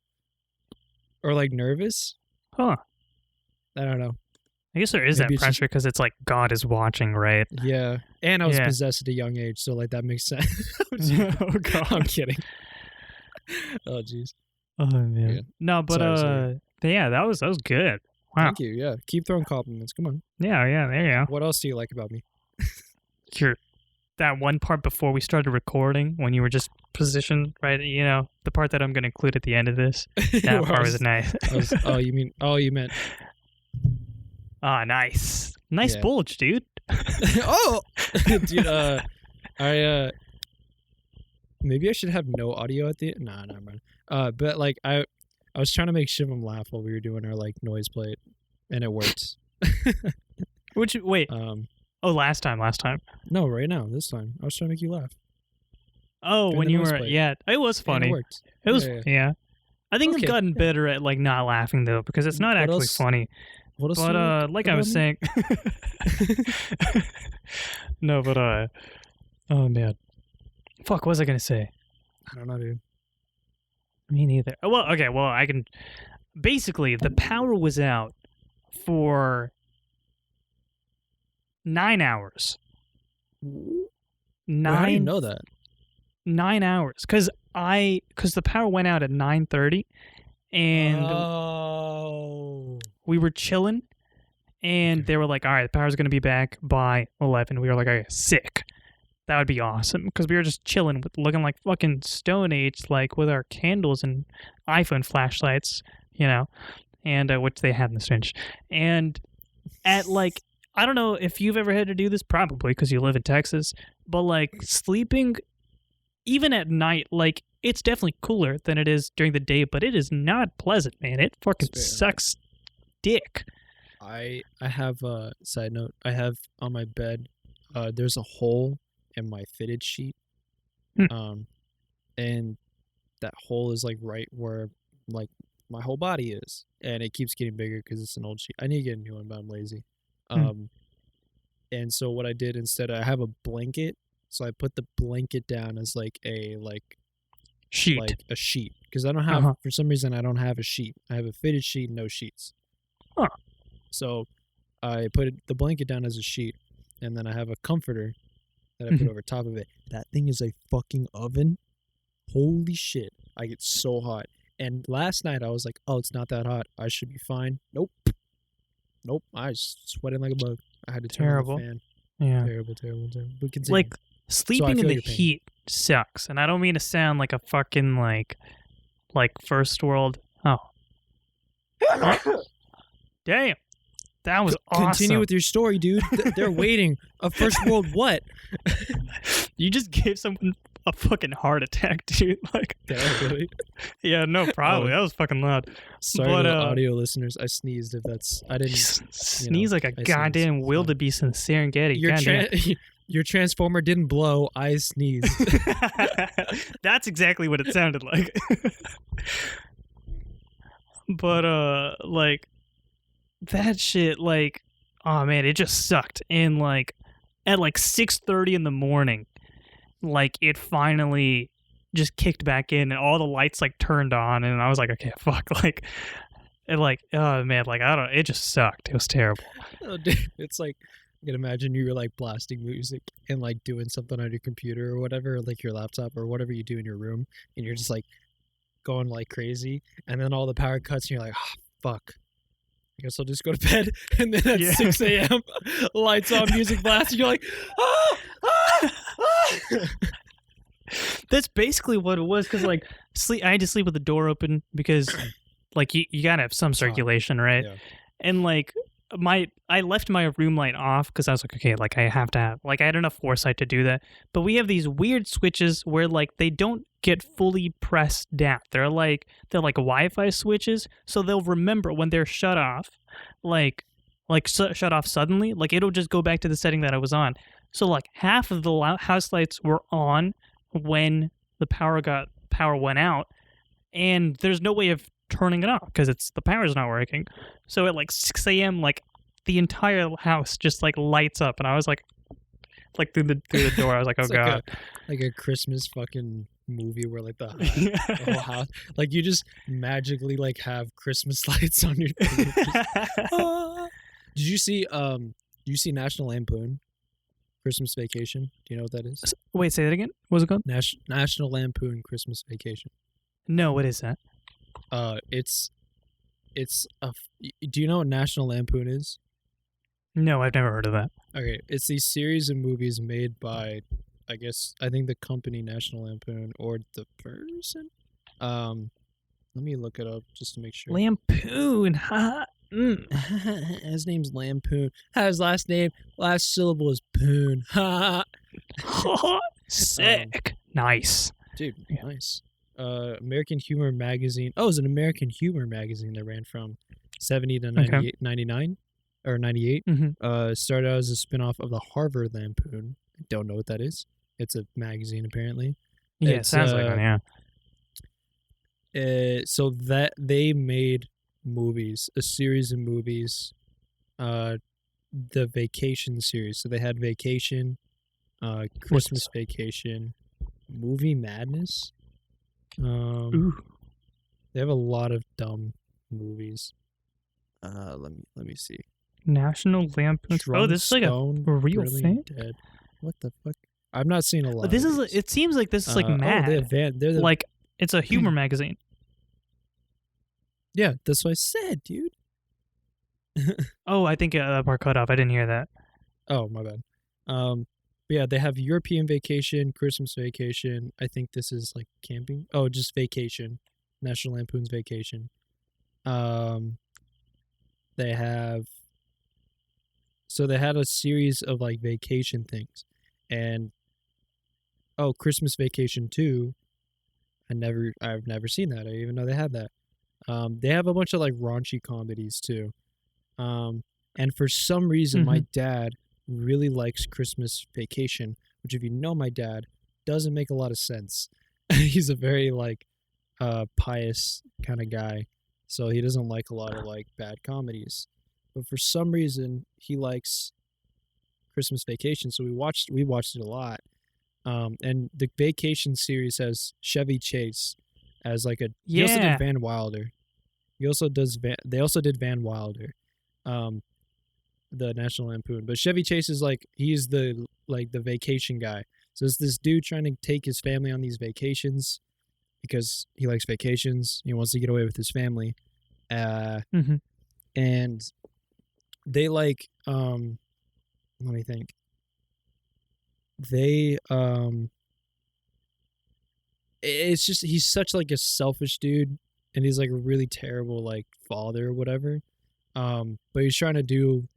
Speaker 2: or like nervous.
Speaker 1: Huh.
Speaker 2: I don't know.
Speaker 1: I guess there is
Speaker 2: Maybe
Speaker 1: that
Speaker 2: it's just-
Speaker 1: pressure because it's like God is watching, right?
Speaker 2: Yeah, and I was
Speaker 1: Yeah.
Speaker 2: possessed at a young age, so like that makes sense.
Speaker 1: Oh
Speaker 2: I'm
Speaker 1: God.
Speaker 2: kidding. Oh jeez.
Speaker 1: Oh man.
Speaker 2: Yeah.
Speaker 1: No, but
Speaker 2: Sorry.
Speaker 1: yeah, that was good. Wow.
Speaker 2: Thank you. Yeah, keep throwing compliments. Come on.
Speaker 1: Yeah, there you go.
Speaker 2: What else do you like about me?
Speaker 1: That one part before we started recording when you were just positioned right, the part that I'm going to include at the end of this. That part was nice.
Speaker 2: You meant.
Speaker 1: Ah, nice. Nice
Speaker 2: Yeah.
Speaker 1: bulge, dude.
Speaker 2: Oh, dude. Maybe I should have no audio at the end. Nah, never mind. But like I was trying to make Shivam laugh while we were doing our like noise plate, and it worked.
Speaker 1: Wait. Oh, last time.
Speaker 2: No, right now, this time, I was trying to make you laugh.
Speaker 1: Oh,
Speaker 2: During
Speaker 1: when
Speaker 2: the
Speaker 1: you
Speaker 2: noise
Speaker 1: were,
Speaker 2: plate.
Speaker 1: yeah, it was
Speaker 2: And
Speaker 1: funny.
Speaker 2: it worked.
Speaker 1: It was,
Speaker 2: Yeah.
Speaker 1: yeah. I think
Speaker 2: Okay.
Speaker 1: I've gotten better at like not laughing though, because it's not
Speaker 2: What
Speaker 1: actually
Speaker 2: else-
Speaker 1: funny.
Speaker 2: What else?
Speaker 1: But
Speaker 2: do you
Speaker 1: like I was
Speaker 2: about
Speaker 1: saying, no, but oh man, fuck, what was I gonna say?
Speaker 2: I don't know, dude.
Speaker 1: Me neither. Well, okay, well I can. Basically, the power was out for 9 hours.
Speaker 2: Wait, how do you know that?
Speaker 1: 9 hours, because the power went out at 9:30, and
Speaker 2: Oh.
Speaker 1: we were chilling, and
Speaker 2: Okay.
Speaker 1: they were like, all right, the power's going to be back by 11. We were like, okay, sick. That would be awesome, because we were just chilling, looking like fucking Stone Age, like with our candles and iPhone flashlights, and which they had in the Switch. And at like, I don't know if you've ever had to do this, probably because you live in Texas, but like sleeping, even at night, like it's definitely cooler than it is during the day, but it is not pleasant, man. It fucking
Speaker 2: Fair.
Speaker 1: sucks dick.
Speaker 2: I have a side note. I have on my bed. There's a hole in my fitted sheet. And that hole is like right where like my whole body is, and it keeps getting bigger because it's an old sheet. I need to get a new one, but I'm lazy. And so what I did instead, I have a blanket, so I put the blanket down as like a
Speaker 1: Sheet.
Speaker 2: like a sheet, because I don't have for some reason I don't have a sheet. I have a fitted sheet, no sheets.
Speaker 1: Huh.
Speaker 2: So I put the blanket down as a sheet, and then I have a comforter that I put over top of it. That thing is a fucking oven. Holy shit. I get so hot. And last night I was like, oh, it's not that hot. I should be fine. Nope. I was sweating like a bug. I had to turn
Speaker 1: Terrible.
Speaker 2: on the fan.
Speaker 1: Yeah.
Speaker 2: Terrible. We continue.
Speaker 1: Like sleeping in
Speaker 2: feel
Speaker 1: the
Speaker 2: your pain.
Speaker 1: heat sucks, and I don't mean to sound like a fucking like first world. Oh. Damn. That was awesome.
Speaker 2: Continue with your story, dude. They're waiting. A first world what?
Speaker 1: You just gave someone a fucking heart attack, dude. Like,
Speaker 2: Did I really?
Speaker 1: yeah, no, probably. That was fucking loud.
Speaker 2: Sorry
Speaker 1: But,
Speaker 2: to the audio listeners. I sneezed. If that's I didn't.
Speaker 1: Sneeze like a
Speaker 2: I
Speaker 1: goddamn
Speaker 2: sneezed.
Speaker 1: wildebeest in Serengeti.
Speaker 2: Your
Speaker 1: Goddamn.
Speaker 2: your transformer didn't blow. I sneezed.
Speaker 1: That's exactly what it sounded like. But like that shit, like, oh man, it just sucked. And like at like 6:30 in the morning, like it finally just kicked back in, and all the lights like turned on, and I was like, okay, fuck, like, and like, oh man, like I don't, it just sucked. It was terrible.
Speaker 2: Oh, dude, it's like I can imagine you were like blasting music and like doing something on your computer or whatever, or, like your laptop or whatever you do in your room, and you're just like going like crazy, and then all the power cuts, and you're like, oh, fuck. I guess I'll just go to bed. And then at
Speaker 1: Yeah.
Speaker 2: 6 a.m., lights on, music blasting. You're like, ah, ah, ah.
Speaker 1: That's basically what it was, because like I had to sleep with the door open because like you gotta have some
Speaker 2: It's hot.
Speaker 1: circulation, right?
Speaker 2: Yeah.
Speaker 1: And like I left my room light off because I was like, okay, like I have to have, like I had enough foresight to do that. But we have these weird switches where like they don't get fully pressed down. They're like Wi-Fi switches, so they'll remember when they're shut off, shut off suddenly. Like it'll just go back to the setting that I was on. So like half of the house lights were on when the power went out, and there's no way of turning it off because the power's not working. So at like 6 a.m., like the entire house just like lights up, and I was like through the door, I was like, oh
Speaker 2: It's
Speaker 1: god.
Speaker 2: like a Christmas fucking movie where like the whole house, like you just magically like have Christmas lights on your thing. Did you see National Lampoon Christmas Vacation? Do you know what that is?
Speaker 1: Wait, say that again. What's it called?
Speaker 2: National Lampoon Christmas Vacation.
Speaker 1: No, what is that?
Speaker 2: It's do you know what National Lampoon is?
Speaker 1: No, I've never heard of that.
Speaker 2: Okay, it's these series of movies made by, I think the company National Lampoon or the person. Let me look it up just to make sure.
Speaker 1: Lampoon, ha.
Speaker 2: His name's Lampoon. His last syllable is Poon. Ha.
Speaker 1: Sick. Nice.
Speaker 2: Dude, nice. American Humor Magazine. Oh, it was an American Humor magazine that ran from 70 to 98, 99 or 98. Started out as a spinoff of the Harvard Lampoon. I don't know what that is. It's a magazine apparently.
Speaker 1: Yeah, it sounds like one, yeah.
Speaker 2: So that they made movies, a series of movies, the Vacation series. So they had Vacation, Christmas Vacation, Movie Madness.
Speaker 1: Ooh.
Speaker 2: They have a lot of dumb movies. Let me see.
Speaker 1: National Lampoon. Oh, this is like a real thing.
Speaker 2: Dead. What the fuck? I've not seen a lot.
Speaker 1: But this is. It seems like this is like Mad.
Speaker 2: They're
Speaker 1: like it's a humor magazine.
Speaker 2: Yeah, that's what I said, dude.
Speaker 1: Oh, I think that part cut off. I didn't hear that.
Speaker 2: Oh, my bad. But yeah, they have European Vacation, Christmas Vacation. I think this is like camping. Oh, just Vacation. National Lampoon's Vacation. They have. So they had a series of like vacation things, and Christmas Vacation 2. I've never seen that. I didn't even know they had that. They have a bunch of like raunchy comedies too. And for some reason, my dad really likes Christmas Vacation, which if you know my dad, doesn't make a lot of sense. He's a very like pious kind of guy, so he doesn't like a lot of like bad comedies. But for some reason, he likes Christmas Vacation, so we watched it a lot. And the Vacation series has Chevy Chase as like a. He also did Van Wilder. They also did Van Wilder, the National Lampoon. But Chevy Chase is like he's the vacation guy. So it's this dude trying to take his family on these vacations because he likes vacations. He wants to get away with his family, and they like let me think. They it's just he's such like a selfish dude, and he's like a really terrible like father or whatever. But he's trying to do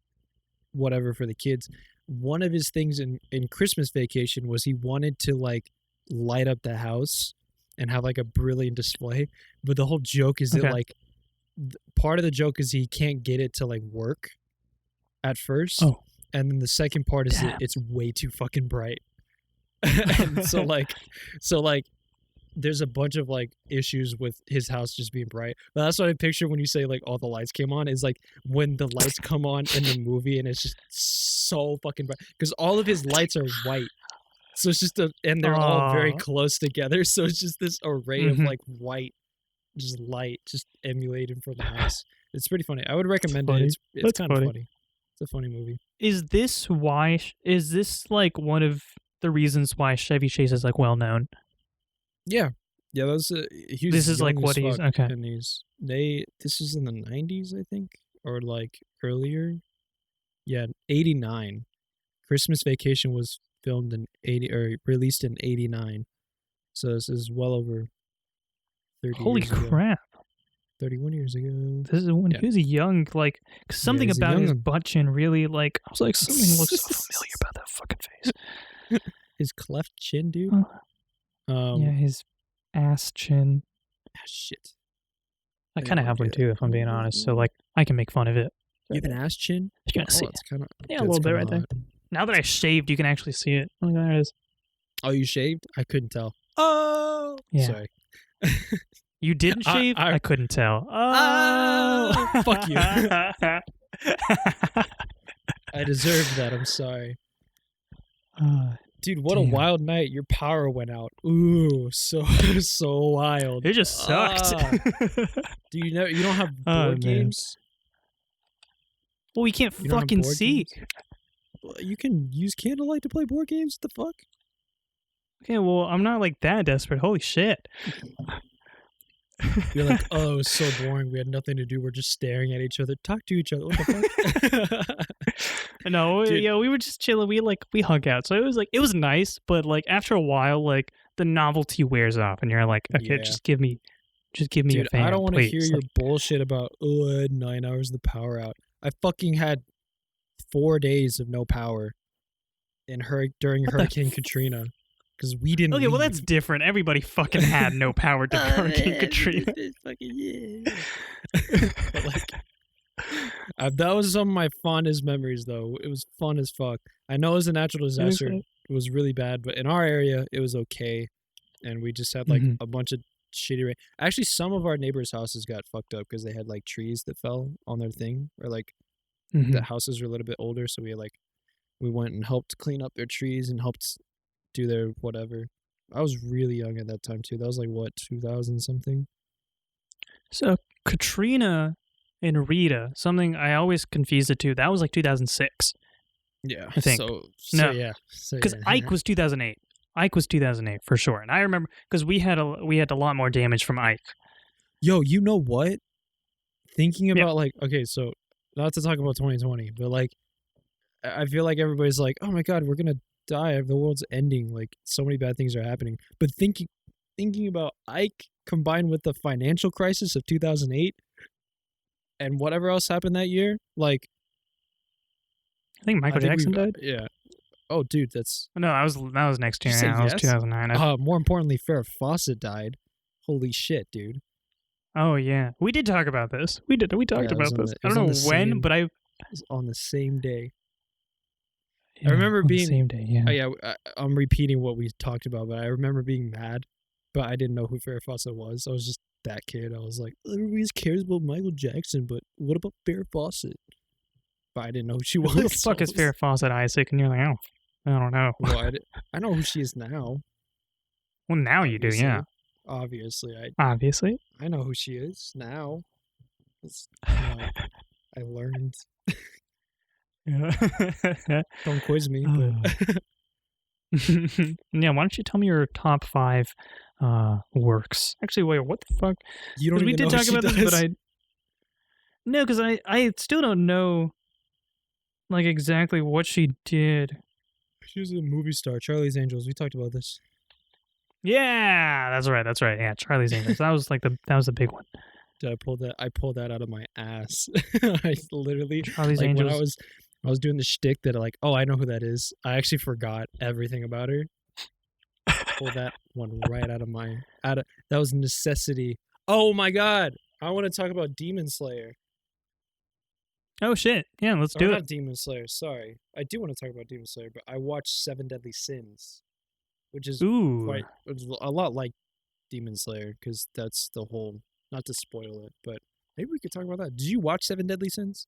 Speaker 2: whatever for the kids. One of his things in Christmas Vacation was he wanted to like light up the house and have like a brilliant display. But the whole joke is that like part of the joke is he can't get it to like work at first. Oh. And then the second part is that it's way too fucking bright. And so there's a bunch of like issues with his house just being bright. But that's what I picture when you say like all the lights came on, is like when the lights come on in the movie and it's just so fucking bright because all of his lights are white. So it's just and they're all very close together. So it's just this array of like white, just light, just emulated from the house. It's pretty funny. I would recommend it. It's kind of funny. It's a funny movie.
Speaker 1: Is this like one of the reasons why Chevy Chase is like well known?
Speaker 2: Yeah, that's
Speaker 1: this is like what he's okay.
Speaker 2: And this is in the 90s, I think, or like earlier. Yeah, 89. Christmas Vacation was filmed in 80 or released in 89. So this is well over 30
Speaker 1: Holy
Speaker 2: years
Speaker 1: crap.
Speaker 2: Ago. 31 years ago.
Speaker 1: This is when he was young, like something about his butt chin really like I was like something looks so familiar about that fucking face.
Speaker 2: His cleft chin, dude.
Speaker 1: Yeah, his ass chin.
Speaker 2: Shit.
Speaker 1: I kind of have one too, if I'm being honest. So like, I can make fun of it.
Speaker 2: You have an ass chin?
Speaker 1: You can see it.
Speaker 2: Yeah,
Speaker 1: a little bit right there. Now that I shaved, you can actually see it. Oh, there it is.
Speaker 2: Oh, you shaved? I couldn't tell. Oh,
Speaker 1: yeah.
Speaker 2: Sorry.
Speaker 1: You didn't shave? I couldn't tell. Oh,
Speaker 2: fuck you. I deserve that. I'm sorry. Dude, what a wild night. Your power went out. Ooh, so wild.
Speaker 1: It just sucked.
Speaker 2: Do you know you don't have board games?
Speaker 1: Well, we can't fucking see.
Speaker 2: Well, you can use candlelight to play board games? What the fuck?
Speaker 1: Okay, well, I'm not like that desperate. Holy shit.
Speaker 2: You're like, oh, it was so boring. We had nothing to do. We're just staring at each other. Talk to each other. What the fuck?
Speaker 1: No, yeah, we were just chilling. We hung out. So it was nice, but like after a while, like the novelty wears off and you're like, okay, just give me
Speaker 2: Dude,
Speaker 1: a fan.
Speaker 2: I don't want to hear your
Speaker 1: like,
Speaker 2: bullshit about, oh, I had 9 hours of the power out. I fucking had 4 days of no power during Hurricane Katrina. Because we didn't
Speaker 1: well, that's different. Everybody fucking had no power to Hurricane Katrina.
Speaker 2: But like, that was some of my fondest memories, though. It was fun as fuck. I know it was a natural disaster. It was really bad, but in our area, it was okay. And we just had like a bunch of shitty rain. Actually, some of our neighbors' houses got fucked up because they had like trees that fell on their thing, or like the houses were a little bit older, so we went and helped clean up their trees and helped do their whatever. I was really young at that time too. That was like what, 2000 something.
Speaker 1: So Katrina and Rita, something I always confuse the two. That was like 2006.
Speaker 2: Yeah,
Speaker 1: I think.
Speaker 2: So yeah,
Speaker 1: because Ike was 2008. Ike was 2008 for sure, and I remember because we had a lot more damage from Ike.
Speaker 2: Yo, you know what? Thinking about like, okay, so not to talk about 2020, but like, I feel like everybody's like, oh my god, we're gonna die, the world's ending, like so many bad things are happening. But thinking about Ike combined with the financial crisis of 2008 and whatever else happened that year, like
Speaker 1: I think Michael Jackson died.
Speaker 2: Yeah. Oh, dude, that's
Speaker 1: no, that was next year. That was 2009.
Speaker 2: More importantly, Farrah Fawcett died. Holy shit, dude.
Speaker 1: Oh yeah, we did talk about this. We talked about this. I don't know when, but it
Speaker 2: was on the same day.
Speaker 1: Yeah,
Speaker 2: I remember being
Speaker 1: the same day. Yeah.
Speaker 2: Oh yeah, I'm repeating what we talked about, but I remember being mad, but I didn't know who Farrah Fawcett was. I was just that kid. I was like, everybody cares about Michael Jackson, but what about Farrah Fawcett? But I didn't know who she was.
Speaker 1: Who the fuck is Farrah Fawcett, Isaac? And you're like, oh, I don't know.
Speaker 2: Well, I know who she is now.
Speaker 1: Well, now you do, yeah.
Speaker 2: Obviously, I know who she is now. I learned. Don't quiz me. But
Speaker 1: yeah, why don't you tell me your top 5 works? Actually, wait, what the fuck?
Speaker 2: You don't even
Speaker 1: we did
Speaker 2: know
Speaker 1: talk about this, but no, because I still don't know like exactly what she did.
Speaker 2: She was a movie star, Charlie's Angels. We talked about this.
Speaker 1: Yeah, that's right. Yeah, Charlie's Angels. That was the big one.
Speaker 2: Dude, I pulled that out of my ass. I literally
Speaker 1: Charlie's Angels.
Speaker 2: When I was doing the shtick that like, oh, I know who that is. I actually forgot everything about her. Pull that one right out of that was necessity. Oh my god, I want to talk about Demon Slayer.
Speaker 1: Oh shit, yeah, let's do it.
Speaker 2: Not Demon Slayer. Sorry, I do want to talk about Demon Slayer, but I watched Seven Deadly Sins, which is a lot like Demon Slayer because that's the whole. Not to spoil it, but maybe we could talk about that. Did you watch Seven Deadly Sins?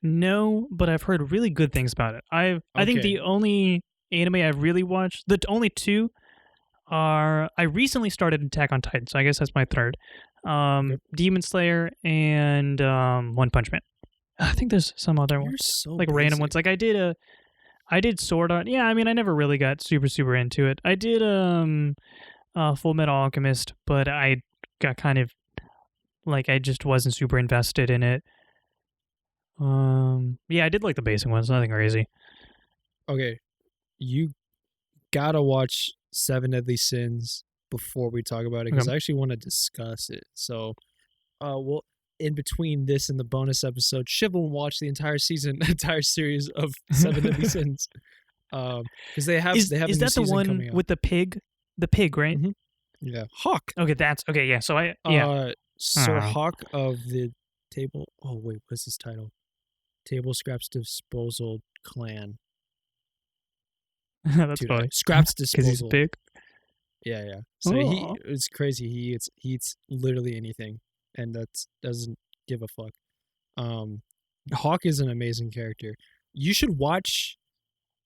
Speaker 1: No, but I've heard really good things about it. I think the only anime I've really watched, the only two are, I recently started Attack on Titan, so I guess that's my third. Demon Slayer and One Punch Man. I think there's some other ones,
Speaker 2: so
Speaker 1: like random ones. Like I did Sword Art. Yeah, I mean I never really got super into it. I did Full Metal Alchemist, but I got kind of like I just wasn't super invested in it. Yeah, I did like the basic ones, nothing crazy.
Speaker 2: Okay, you gotta watch Seven Deadly Sins before we talk about it because I actually want to discuss it. So, well, in between this and the bonus episode, Shiv will watch the entire series of Seven Deadly Sins. Because they have
Speaker 1: is
Speaker 2: a new
Speaker 1: that the one with the pig? The pig, right?
Speaker 2: Mm-hmm. Yeah, Hawk.
Speaker 1: Okay, that's okay. Yeah, so
Speaker 2: Sir Hawk of the Table. Oh wait, what's his title? Table Scraps Disposal Clan.
Speaker 1: That's funny.
Speaker 2: Scraps Disposal.
Speaker 1: Because he's big.
Speaker 2: Yeah. So
Speaker 1: Oh.
Speaker 2: it's crazy. He eats literally anything, and that doesn't give a fuck. Um, Hawk is an amazing character. You should watch.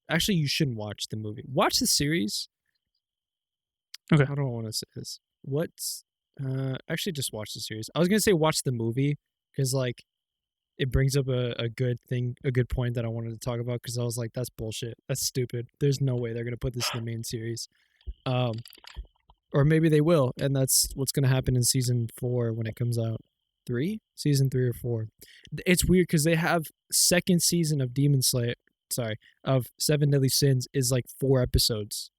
Speaker 2: Actually, you shouldn't watch the movie. Watch the series.
Speaker 1: Okay.
Speaker 2: How do I want to say this? What's Actually, just watch the series. I was gonna say watch the movie because like it brings up a good thing, a good point that I wanted to talk about because I was like, that's bullshit. That's stupid. There's no way they're gonna put this in the main series. Um, or maybe they will, and that's what's gonna happen in season 4 when it comes out. Season 3 or 4. It's weird because they have second season of Demon Slayer. Sorry, of Seven Deadly Sins is like 4 episodes,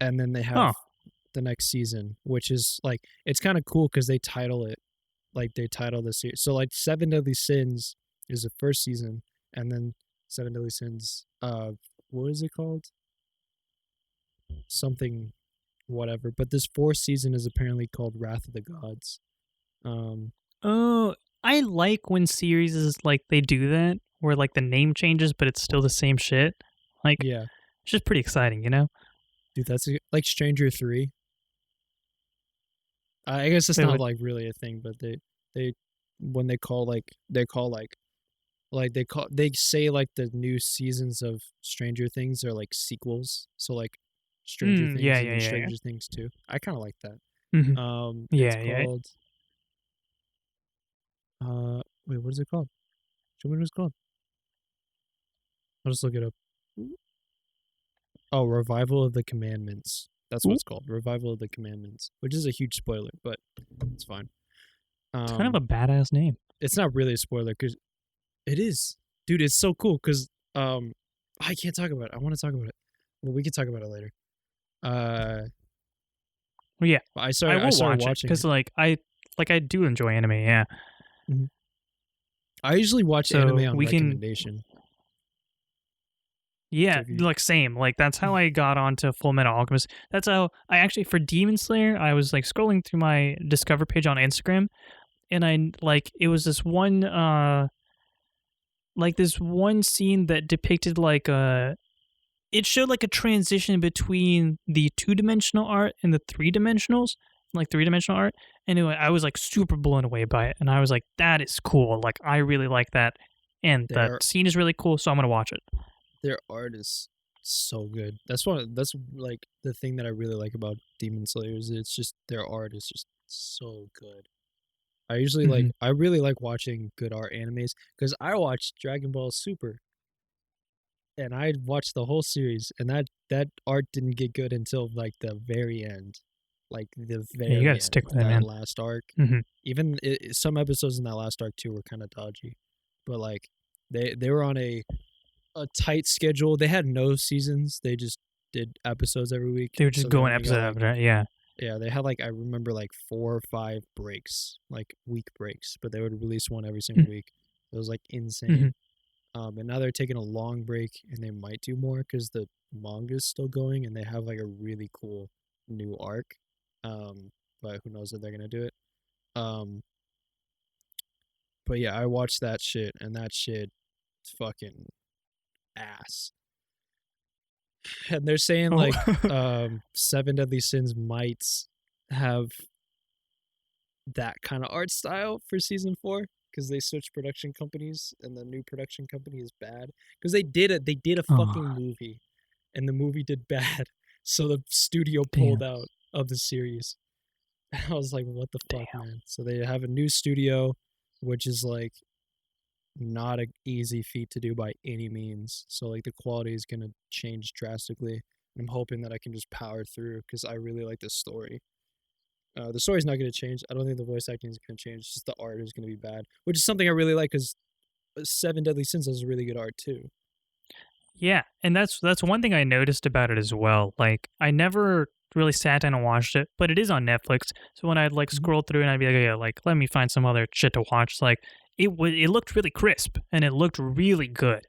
Speaker 2: and then they have
Speaker 1: Huh.
Speaker 2: the next season, which is like it's kind of cool because they title it like they title the series. So like Seven Deadly Sins is the first season, and then Seven Deadly Sins. What is it called? Something, whatever. But this fourth season is apparently called Wrath of the Gods. Um,
Speaker 1: Oh, I like when series is like they do that, where like the name changes, but it's still the same shit. Like,
Speaker 2: yeah,
Speaker 1: it's just pretty exciting, you know?
Speaker 2: dude, that's like Stranger 3. I guess it's
Speaker 1: Wait,
Speaker 2: not
Speaker 1: what?
Speaker 2: like really a thing, but they when they call they say like the new seasons of Stranger Things are like sequels. So like Stranger
Speaker 1: Yeah,
Speaker 2: Things and
Speaker 1: yeah,
Speaker 2: then
Speaker 1: yeah, yeah.
Speaker 2: Stranger Things 2. I kind of like that.
Speaker 1: Hmm.
Speaker 2: It's
Speaker 1: Yeah, yeah.
Speaker 2: called wait, what is it called? Show me what it's called. I'll just look it up. Oh, Revival of the Commandments. That's what
Speaker 1: Ooh,
Speaker 2: it's called. Revival of the Commandments, which is a huge spoiler, but it's fine.
Speaker 1: it's kind of
Speaker 2: Um
Speaker 1: a badass name.
Speaker 2: it's not really a spoiler because it is. Dude, it's so cool because I can't talk about it. I want to talk about it. Well, we can talk about it later. Uh
Speaker 1: Well, yeah,
Speaker 2: I
Speaker 1: I
Speaker 2: started
Speaker 1: will watch it
Speaker 2: watching
Speaker 1: because
Speaker 2: it.
Speaker 1: I do enjoy anime. Yeah,
Speaker 2: Mhm. I usually watch anime
Speaker 1: so
Speaker 2: on
Speaker 1: we can.
Speaker 2: recommendation. So
Speaker 1: Yeah,
Speaker 2: if you
Speaker 1: like same. Like that's how I got onto Full Metal Alchemist. That's how I actually for Demon Slayer. I was like scrolling through my Discover page on Instagram, and I like it was this one scene that depicted like a it showed like a transition between the two-dimensional art and the three-dimensionals, like three-dimensional art. Anyway, I was like super blown away by it, and I was like, "That is cool! Like, I really like that, and the
Speaker 2: their
Speaker 1: scene is really cool, so I'm gonna watch it."
Speaker 2: their art is so good. That's like the thing that I really like about Demon Slayer is it's just their art is just so good.
Speaker 1: Hmm.
Speaker 2: I really like watching good art animes because I watched Dragon Ball Super and I watched the whole series, and that art didn't get good until like the very end, like the
Speaker 1: Yeah, you
Speaker 2: very
Speaker 1: gotta
Speaker 2: end.
Speaker 1: stick with it,
Speaker 2: That
Speaker 1: man.
Speaker 2: last arc,
Speaker 1: Hmm.
Speaker 2: even some episodes in that last arc too were kind of dodgy, but like they were on a tight schedule. They had no seasons. They just did episodes every week,
Speaker 1: They were just
Speaker 2: so they
Speaker 1: going
Speaker 2: only got
Speaker 1: episode
Speaker 2: like
Speaker 1: after that. Yeah.
Speaker 2: yeah, they had like I remember like 4 or 5 breaks, like week breaks, but they would release one every single week. It was like
Speaker 1: Mm-hmm.
Speaker 2: insane. And now they're taking a long break, and they might do more because the manga is still going, and they have like a really cool new arc. But who knows if they're gonna do it. Um, but yeah, I watched that shit, and that shit fucking ass. And they're saying
Speaker 1: Oh.
Speaker 2: like Seven Deadly Sins might have that kind of art style for season 4 because they switched production companies, and the new production company is bad because they did a
Speaker 1: Oh,
Speaker 2: fucking movie, and the movie did bad, so the studio pulled
Speaker 1: damn.
Speaker 2: out of the series. I was like, what the fuck,
Speaker 1: Damn.
Speaker 2: man? So they have a new studio, which is like not an easy feat to do by any means. So like the quality is gonna change drastically. I'm hoping that I can just power through because I really like this story. The story's not going to change. I don't think the voice acting is going to change. It's just the art is going to be bad, which is something I really like because Seven Deadly Sins has really good art too.
Speaker 1: Yeah, and that's one thing I noticed about it as well. Like I never really sat down and watched it, but it is on Netflix. So when I'd like
Speaker 2: Mm-hmm.
Speaker 1: scroll through and I'd be like, yeah, like let me find some other shit to watch. It's like it looked really crisp and it looked really good.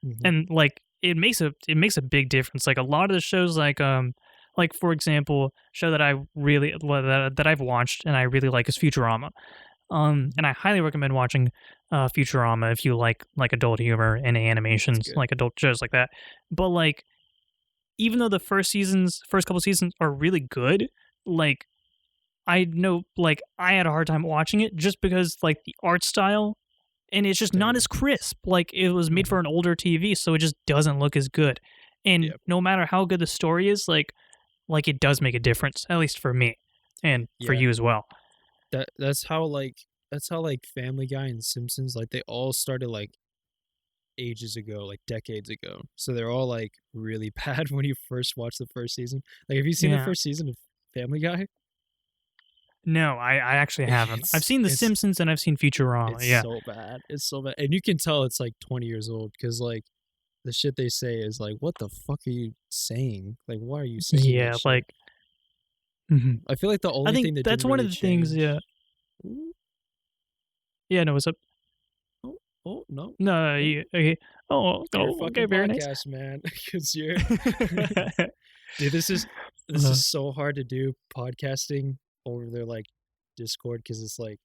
Speaker 2: Mm-hmm.
Speaker 1: And like it makes a big difference. Like a lot of the shows like for example, show that I really well, that I've watched and I really like is Futurama.
Speaker 2: Mm-hmm.
Speaker 1: And I highly recommend watching Futurama if you like adult humor and
Speaker 2: It's
Speaker 1: animations,
Speaker 2: good.
Speaker 1: like adult shows like that. But like even though the first couple seasons are really good, like I know, like I had a hard time watching it just because like the art style, and it's just not
Speaker 2: Damn.
Speaker 1: as crisp. Like it was made for
Speaker 2: Mhm.
Speaker 1: an older TV, so it just doesn't look as good. And
Speaker 2: Yep.
Speaker 1: no matter how good the story is, like it does make a difference, at least for me, and for
Speaker 2: Yeah.
Speaker 1: you as well.
Speaker 2: That's how like Family Guy and Simpsons, like they all started like ages ago, like decades ago. So they're all like really bad when you first watch the first season. Like, have you seen the
Speaker 1: Yeah.
Speaker 2: first season of Family Guy?
Speaker 1: No, I actually haven't. I've
Speaker 2: It's
Speaker 1: seen The
Speaker 2: it's
Speaker 1: Simpsons and I've seen Futurama.
Speaker 2: it's
Speaker 1: Yeah.
Speaker 2: so bad. It's so bad, and you can tell it's like 20 years old because like the shit they say is like, what the fuck are you saying? Like, why are you saying that
Speaker 1: Yeah,
Speaker 2: shit?
Speaker 1: like mhm.
Speaker 2: I feel like the
Speaker 1: I
Speaker 2: only
Speaker 1: think
Speaker 2: thing that
Speaker 1: that's
Speaker 2: didn't
Speaker 1: one of
Speaker 2: really
Speaker 1: the things. Yeah.
Speaker 2: change. Ooh,
Speaker 1: Yeah. No. What's up?
Speaker 2: oh, oh no,
Speaker 1: No.
Speaker 2: no,
Speaker 1: You, okay. Oh.
Speaker 2: your
Speaker 1: Oh. Okay.
Speaker 2: fucking
Speaker 1: Very nice.
Speaker 2: podcast, man. Because you're, dude. This
Speaker 1: Uh,
Speaker 2: is so hard to do podcasting over their like Discord because it's like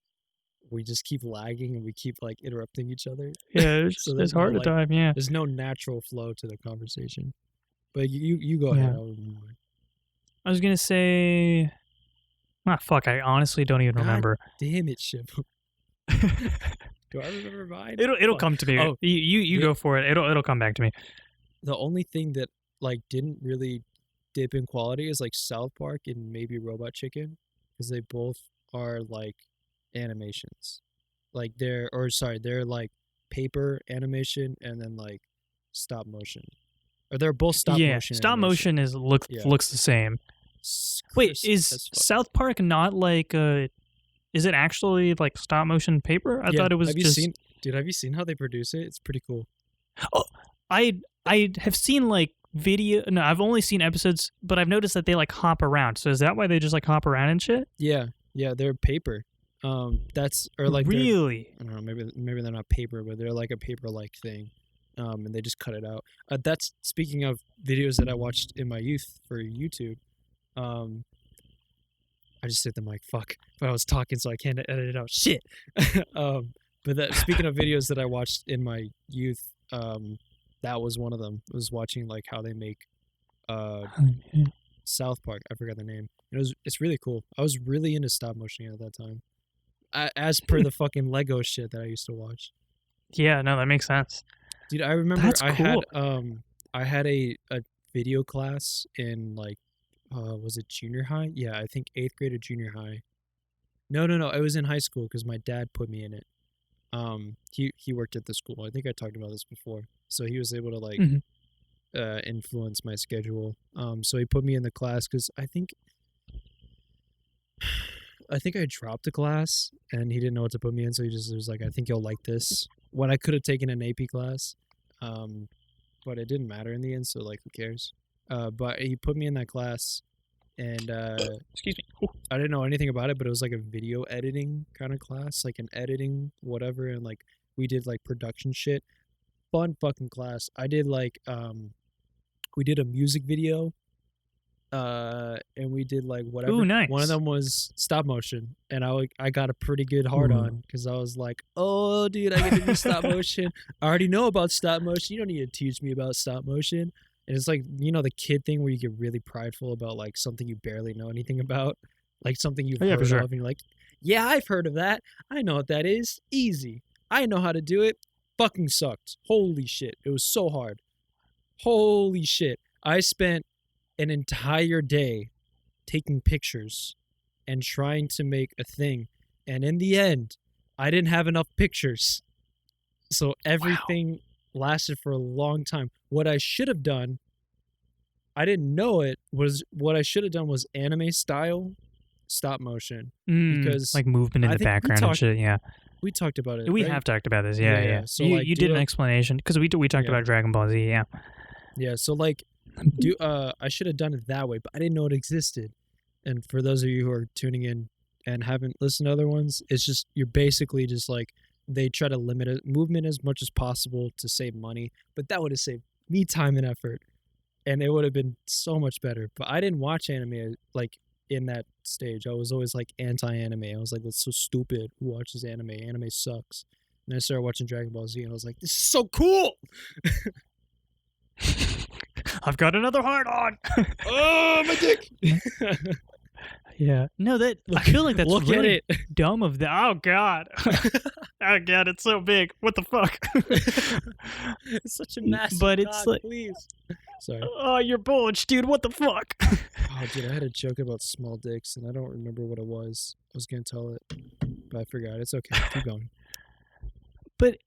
Speaker 2: we just keep lagging and we keep like interrupting each other.
Speaker 1: yeah.
Speaker 2: So
Speaker 1: It's hard to time. Yeah.
Speaker 2: there's no natural flow to the conversation. But you go ahead.
Speaker 1: Yeah.
Speaker 2: I'll remember.
Speaker 1: I was gonna say. Ah, fuck. I honestly don't even
Speaker 2: God
Speaker 1: remember.
Speaker 2: damn it, Ship. Do I remember mine?
Speaker 1: It'll
Speaker 2: Fuck.
Speaker 1: come to me.
Speaker 2: Oh,
Speaker 1: You
Speaker 2: the,
Speaker 1: go for it. It'll come back to me.
Speaker 2: the only thing that like didn't really dip in quality is like South Park and maybe Robot Chicken, because they both are like animations. Like they're like paper animation and then like stop motion. Or they're both stop
Speaker 1: Yeah.
Speaker 2: motion
Speaker 1: Stop
Speaker 2: animation.
Speaker 1: motion
Speaker 2: Yeah.
Speaker 1: looks the same. Wait,
Speaker 2: Crisp
Speaker 1: is
Speaker 2: as fuck.
Speaker 1: South Park not like is it actually like stop motion paper? I
Speaker 2: Yeah.
Speaker 1: thought it was
Speaker 2: Have you
Speaker 1: just
Speaker 2: seen dude, have you seen how they produce it? It's pretty cool.
Speaker 1: Oh, I have seen like video no, I've only seen episodes, but I've noticed that they like hop around. So is that why they just like hop around and shit?
Speaker 2: Yeah. Yeah, they're paper. That's or like they're
Speaker 1: Really?
Speaker 2: I don't know, maybe they're not paper, but they're like a paper like thing. And they just cut it out. That's speaking of videos that I watched in my youth for YouTube. Um, I just hit the mic. Fuck, but I was talking, so I can't edit it out. Shit. Speaking of videos that I watched in my youth, that was one of them. I was watching like how they make South Park. I forgot the name. It's really cool. I was really into stop motion at that time. As per the fucking Lego shit that I used to watch.
Speaker 1: Yeah, no, that makes sense.
Speaker 2: Dude, I remember
Speaker 1: That's
Speaker 2: I
Speaker 1: cool.
Speaker 2: had a video class in like was it junior high? Yeah, I think 8th grade or junior high. No, it was in high school because my dad put me in it. He worked at the school. I think I talked about this before. So he was able to like
Speaker 1: Mhm.
Speaker 2: influence my schedule. So he put me in the class because I think I dropped a class and he didn't know what to put me in, so he just was like, I think you'll like this. When I could have taken an AP class. But it didn't matter in the end, so like who cares? But he put me in that class and
Speaker 1: Excuse me. Ooh.
Speaker 2: I didn't know anything about it, but it was like a video editing kind of class, like an editing whatever, and like we did like production shit. Fun fucking class. I did like we did a music video and we did like whatever.
Speaker 1: Ooh, nice.
Speaker 2: One of them was stop motion, and I got a pretty good hard on because I was like, oh dude, I get to do stop motion. I already know about stop motion. You don't need to teach me about stop motion. And it's like, you know, the kid thing where you get really prideful about like something you barely know anything about, like something you've
Speaker 1: Yeah, for
Speaker 2: heard
Speaker 1: sure.
Speaker 2: of, and you're like, yeah, I've heard of that. I know what that is. Easy. I know how to do it. Fucking sucked. Holy shit. It was so hard. Holy shit. I spent an entire day taking pictures and trying to make a thing. And in the end, I didn't have enough pictures. So everything lasted for a long time. What I should have done, I didn't know it, was what I should have done was anime style stop motion. Because
Speaker 1: like movement in
Speaker 2: I
Speaker 1: the
Speaker 2: think we
Speaker 1: background and
Speaker 2: talked-
Speaker 1: shit. Yeah,
Speaker 2: We talked about it.
Speaker 1: we
Speaker 2: right?
Speaker 1: have talked about this. Yeah,
Speaker 2: Yeah,
Speaker 1: yeah.
Speaker 2: yeah. So,
Speaker 1: you
Speaker 2: like,
Speaker 1: you
Speaker 2: do
Speaker 1: did an
Speaker 2: a-
Speaker 1: explanation because we talked
Speaker 2: Yeah.
Speaker 1: about Dragon Ball Z. Yeah.
Speaker 2: Yeah, so like I should have done it that way, but I didn't know it existed. And for those of you who are tuning in and haven't listened to other ones, it's just you're basically just like they try to limit movement as much as possible to save money, but that would have saved me time and effort, and it would have been so much better. But I didn't watch anime like in that stage. I was always like anti-anime. I was like, that's so stupid. Who watches anime? Anime sucks. And I started watching Dragon Ball Z, and I was like, this is so cool.
Speaker 1: I've got another heart on.
Speaker 2: Oh, my dick.
Speaker 1: Yeah. No, that I feel like that's
Speaker 2: Look
Speaker 1: really
Speaker 2: at it.
Speaker 1: dumb of the. Oh God. Oh God, it's so big. What the fuck?
Speaker 2: It's such a massive
Speaker 1: But it's
Speaker 2: cock,
Speaker 1: like,
Speaker 2: please. Sorry.
Speaker 1: oh, you're bulged, dude. What the fuck?
Speaker 2: Oh, dude, I had a joke about small dicks, and I don't remember what it was. I was going to tell it, but I forgot. It's okay. Keep going.
Speaker 1: But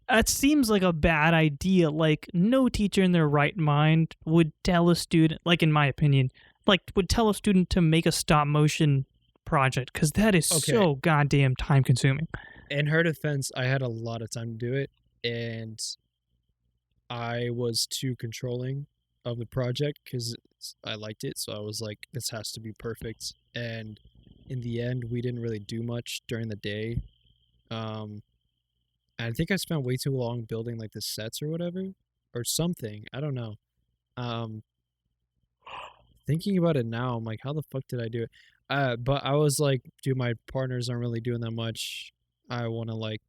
Speaker 1: that seems like a bad idea. Like, no teacher in their right mind would tell a student, like, in my opinion, like, would tell a student to make a stop motion project, because that is
Speaker 2: Okay.
Speaker 1: so goddamn time consuming.
Speaker 2: In her defense, I had a lot of time to do it, and I was too controlling of the project because I liked it. So I was like, this has to be perfect. And in the end, we didn't really do much during the day. I think I spent way too long building like the sets or whatever, or something. I don't know. Thinking about it now, I'm like, how the fuck did I do it? But I was like, dude, my partners aren't really doing that much. I want to like,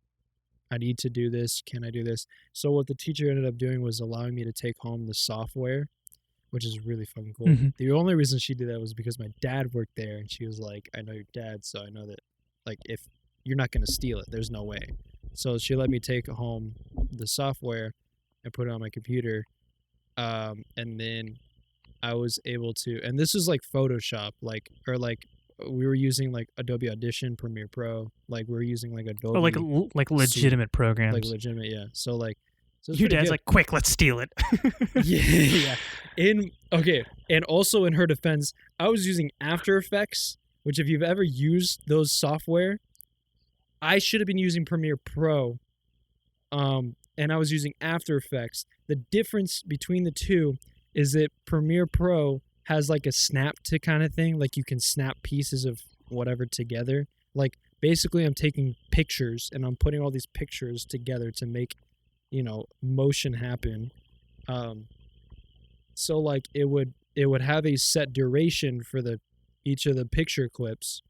Speaker 2: I need to do this. Can I do this? So what the teacher ended up doing was allowing me to take home the software, which is really fucking cool.
Speaker 1: Mhm.
Speaker 2: The only reason she did that was because my dad worked there, and she was like, I know your dad, so I know that, like, if you're not going to steal it, there's no way. So she let me take home the software and put it on my computer. And then I was able to, and this was like Photoshop, like, or like, we were using like Adobe Audition, Premiere Pro, like we were using like Adobe,
Speaker 1: Or like legitimate programs.
Speaker 2: like legitimate, yeah. So like, so it's
Speaker 1: Your
Speaker 2: pretty
Speaker 1: dad's
Speaker 2: good.
Speaker 1: like, quick, let's steal it.
Speaker 2: Yeah. And also in her defense, I was using After Effects, which if you've ever used those software, I should have been using Premiere Pro. And I was using After Effects. The difference between the two is that Premiere Pro has like a snap to kind of thing, like you can snap pieces of whatever together. Like basically I'm taking pictures and I'm putting all these pictures together to make, motion happen. So like it would have a set duration for each of the picture clips.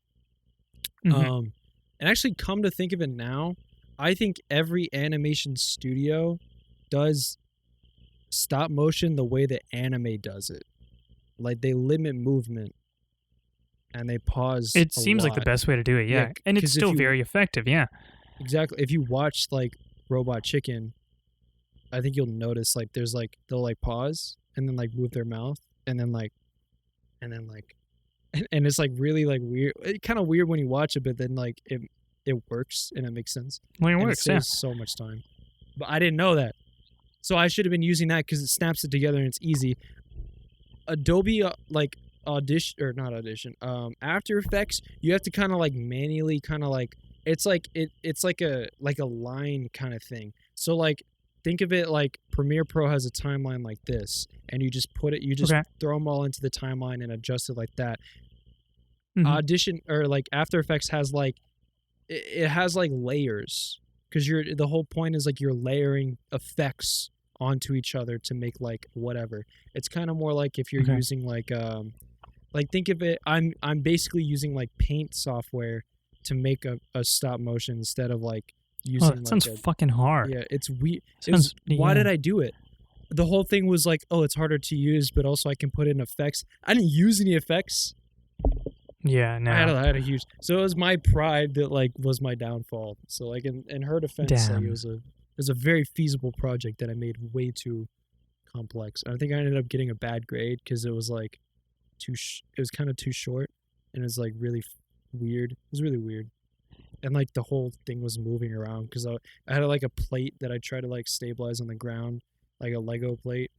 Speaker 1: Mhm.
Speaker 2: And actually come to think of it now, I think every animation studio does stop motion the way that anime does it. Like they limit movement and they pause.
Speaker 1: It
Speaker 2: a
Speaker 1: seems like the
Speaker 2: lot.
Speaker 1: best way to do it, yeah. And it's
Speaker 2: 'cause if
Speaker 1: still
Speaker 2: you-
Speaker 1: very effective, yeah.
Speaker 2: Exactly. If you watch like Robot Chicken, I think you'll notice like there's like they'll like pause and then like move their mouth and then and it's like really like weird. It's kind of weird when you watch it, but then like it works and it makes sense.
Speaker 1: Well, it
Speaker 2: And
Speaker 1: works,
Speaker 2: it
Speaker 1: yeah.
Speaker 2: saves so much time. But I didn't know that. So I should have been using that because it snaps it together and it's easy. Adobe like Audition or not Audition, After Effects, you have to kind of like manually kind of like it's like a line kind of thing. So like think of it like Premiere Pro has a timeline like this, and you just
Speaker 1: Okay.
Speaker 2: throw them all into the timeline and adjust it like that.
Speaker 1: Mhm.
Speaker 2: Audition or like After Effects has like it has like layers because the whole point is like you're layering effects onto each other to make like whatever. It's kind of more like if you're
Speaker 1: Okay.
Speaker 2: using like think of it, I'm basically using like paint software to make a stop motion instead of like using
Speaker 1: Oh, that sounds
Speaker 2: like
Speaker 1: fucking hard.
Speaker 2: yeah, it's weird.
Speaker 1: Sounds,
Speaker 2: Why
Speaker 1: yeah.
Speaker 2: did I do it? The whole thing was like, oh, it's harder to use, but also I can put in effects. I didn't use any effects.
Speaker 1: Yeah, no.
Speaker 2: I had a huge. So it was my pride that like was my downfall. So like in her defense, like,
Speaker 1: Damn.
Speaker 2: it was a very feasible project that I made way too complex. And I think I ended up getting a bad grade because it was like it was kind of too short, and it was like really weird. It was really weird, and like the whole thing was moving around because I had like a plate that I tried to like stabilize on the ground, like a Lego plate.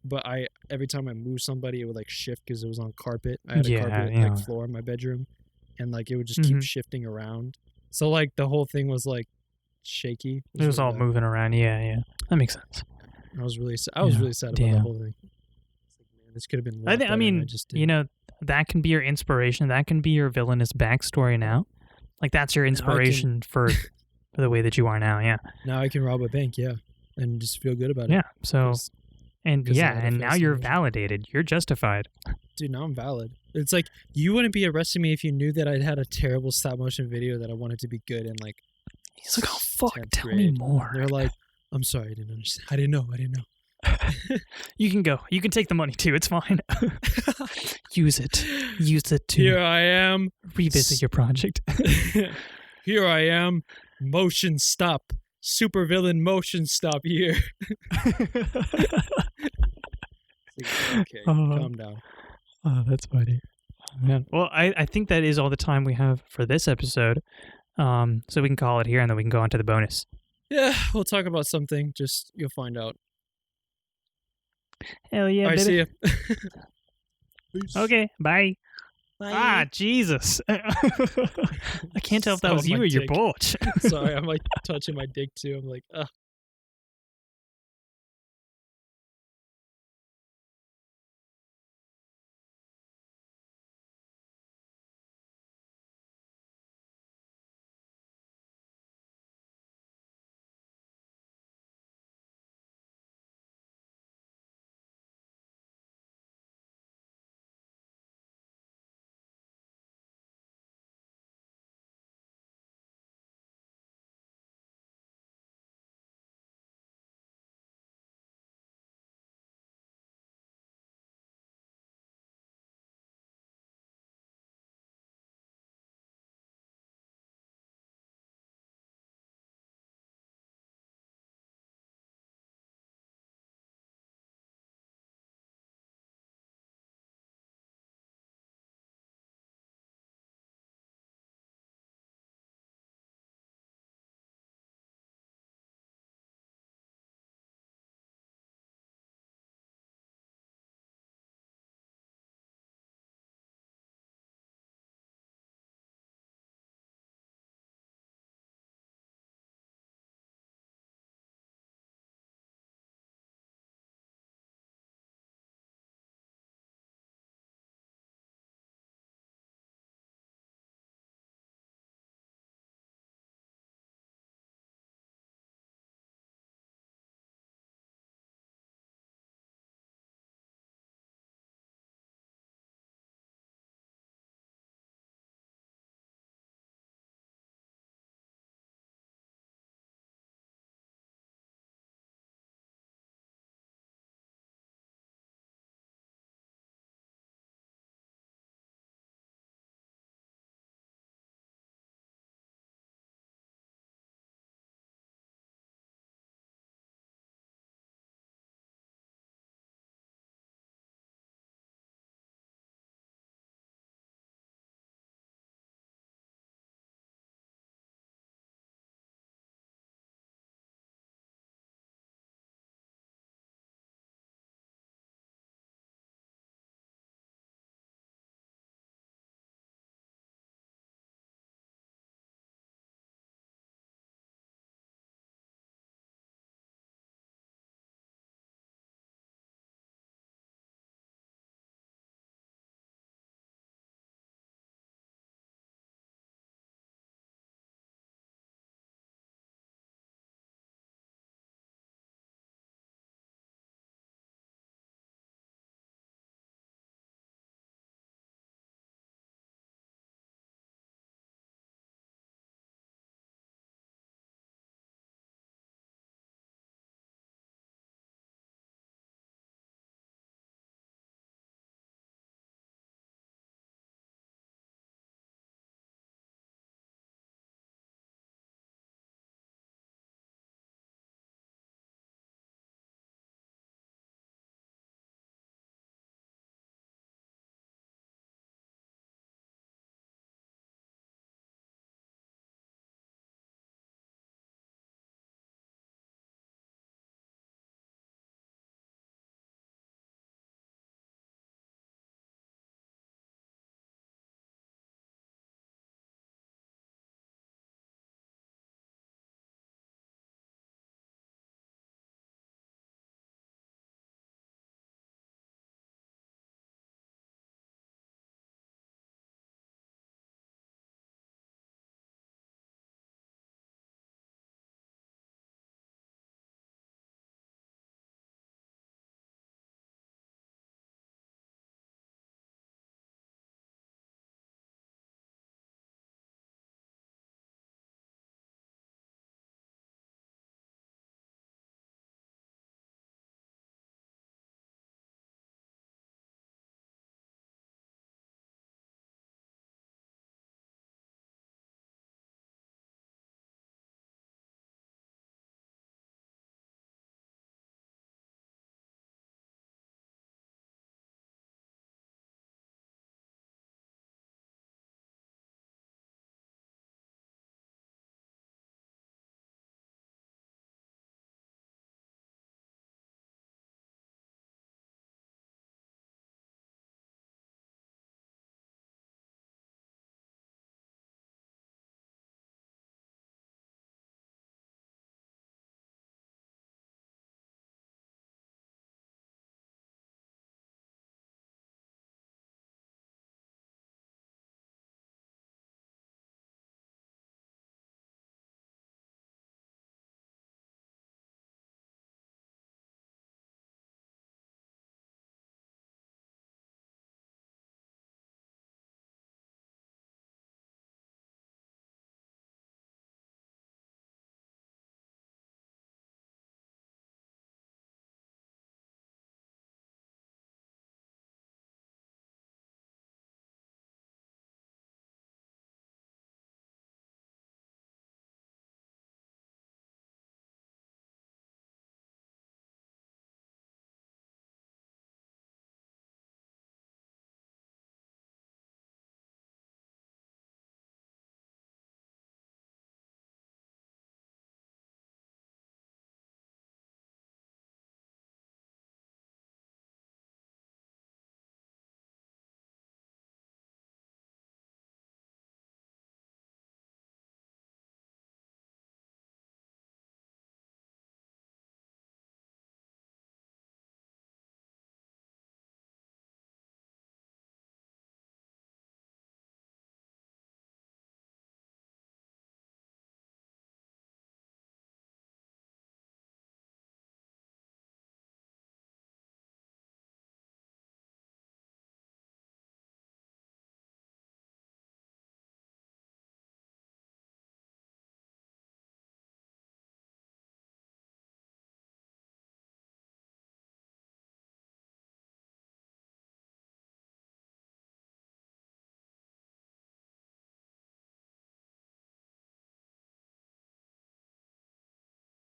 Speaker 2: But every time I moved somebody, it would like shift because it was on carpet. I had a
Speaker 1: Yeah,
Speaker 2: carpet
Speaker 1: yeah.
Speaker 2: like floor in my bedroom, and like it would just keep
Speaker 1: Mhm.
Speaker 2: shifting around. So like the whole thing was like shaky.
Speaker 1: It was
Speaker 2: really
Speaker 1: all
Speaker 2: bad.
Speaker 1: moving around. Yeah, yeah. That makes sense.
Speaker 2: I was really sad
Speaker 1: Yeah,
Speaker 2: about the
Speaker 1: damn.
Speaker 2: whole thing. It's like, man, this could have been. A lot
Speaker 1: I
Speaker 2: better, and
Speaker 1: mean,
Speaker 2: just
Speaker 1: you know, that can be your inspiration. That can be your villainous backstory now. Like, that's your
Speaker 2: Now I can-
Speaker 1: inspiration for the way that you are now, yeah.
Speaker 2: now I can rob a bank, yeah, and just feel good about it.
Speaker 1: Yeah, so,
Speaker 2: 'Cause-
Speaker 1: and
Speaker 2: 'cause I
Speaker 1: yeah,
Speaker 2: had a
Speaker 1: and now
Speaker 2: face
Speaker 1: you're
Speaker 2: emotion.
Speaker 1: validated. You're justified.
Speaker 2: Dude, now I'm valid. It's like you wouldn't be arresting me if you knew that I'd had a terrible stop motion video that I wanted to be good in like
Speaker 1: He's like, oh, fuck,
Speaker 2: 10th
Speaker 1: tell me
Speaker 2: grade.
Speaker 1: more.
Speaker 2: They're like, I'm sorry, I didn't understand. I didn't know.
Speaker 1: You can go. You can take the money too. It's fine. Use it. Use it to
Speaker 2: Here I am.
Speaker 1: revisit your project.
Speaker 2: Here I am. Motion stop. Supervillain motion stop here. Okay, calm down.
Speaker 1: Oh, that's funny. Oh, man. Well, I think that is all the time we have for this episode. So we can call it here, and then we can go on to the bonus.
Speaker 2: Yeah, we'll talk about something. Just you'll find out.
Speaker 1: Hell yeah,
Speaker 2: All right,
Speaker 1: baby.
Speaker 2: see ya. Peace.
Speaker 1: Okay, bye.
Speaker 2: Bye.
Speaker 1: Ah, Jesus. I can't tell if that
Speaker 2: So
Speaker 1: was you
Speaker 2: my
Speaker 1: or your
Speaker 2: dick.
Speaker 1: bulge.
Speaker 2: Sorry, I'm like touching my dick too. I'm like, ugh.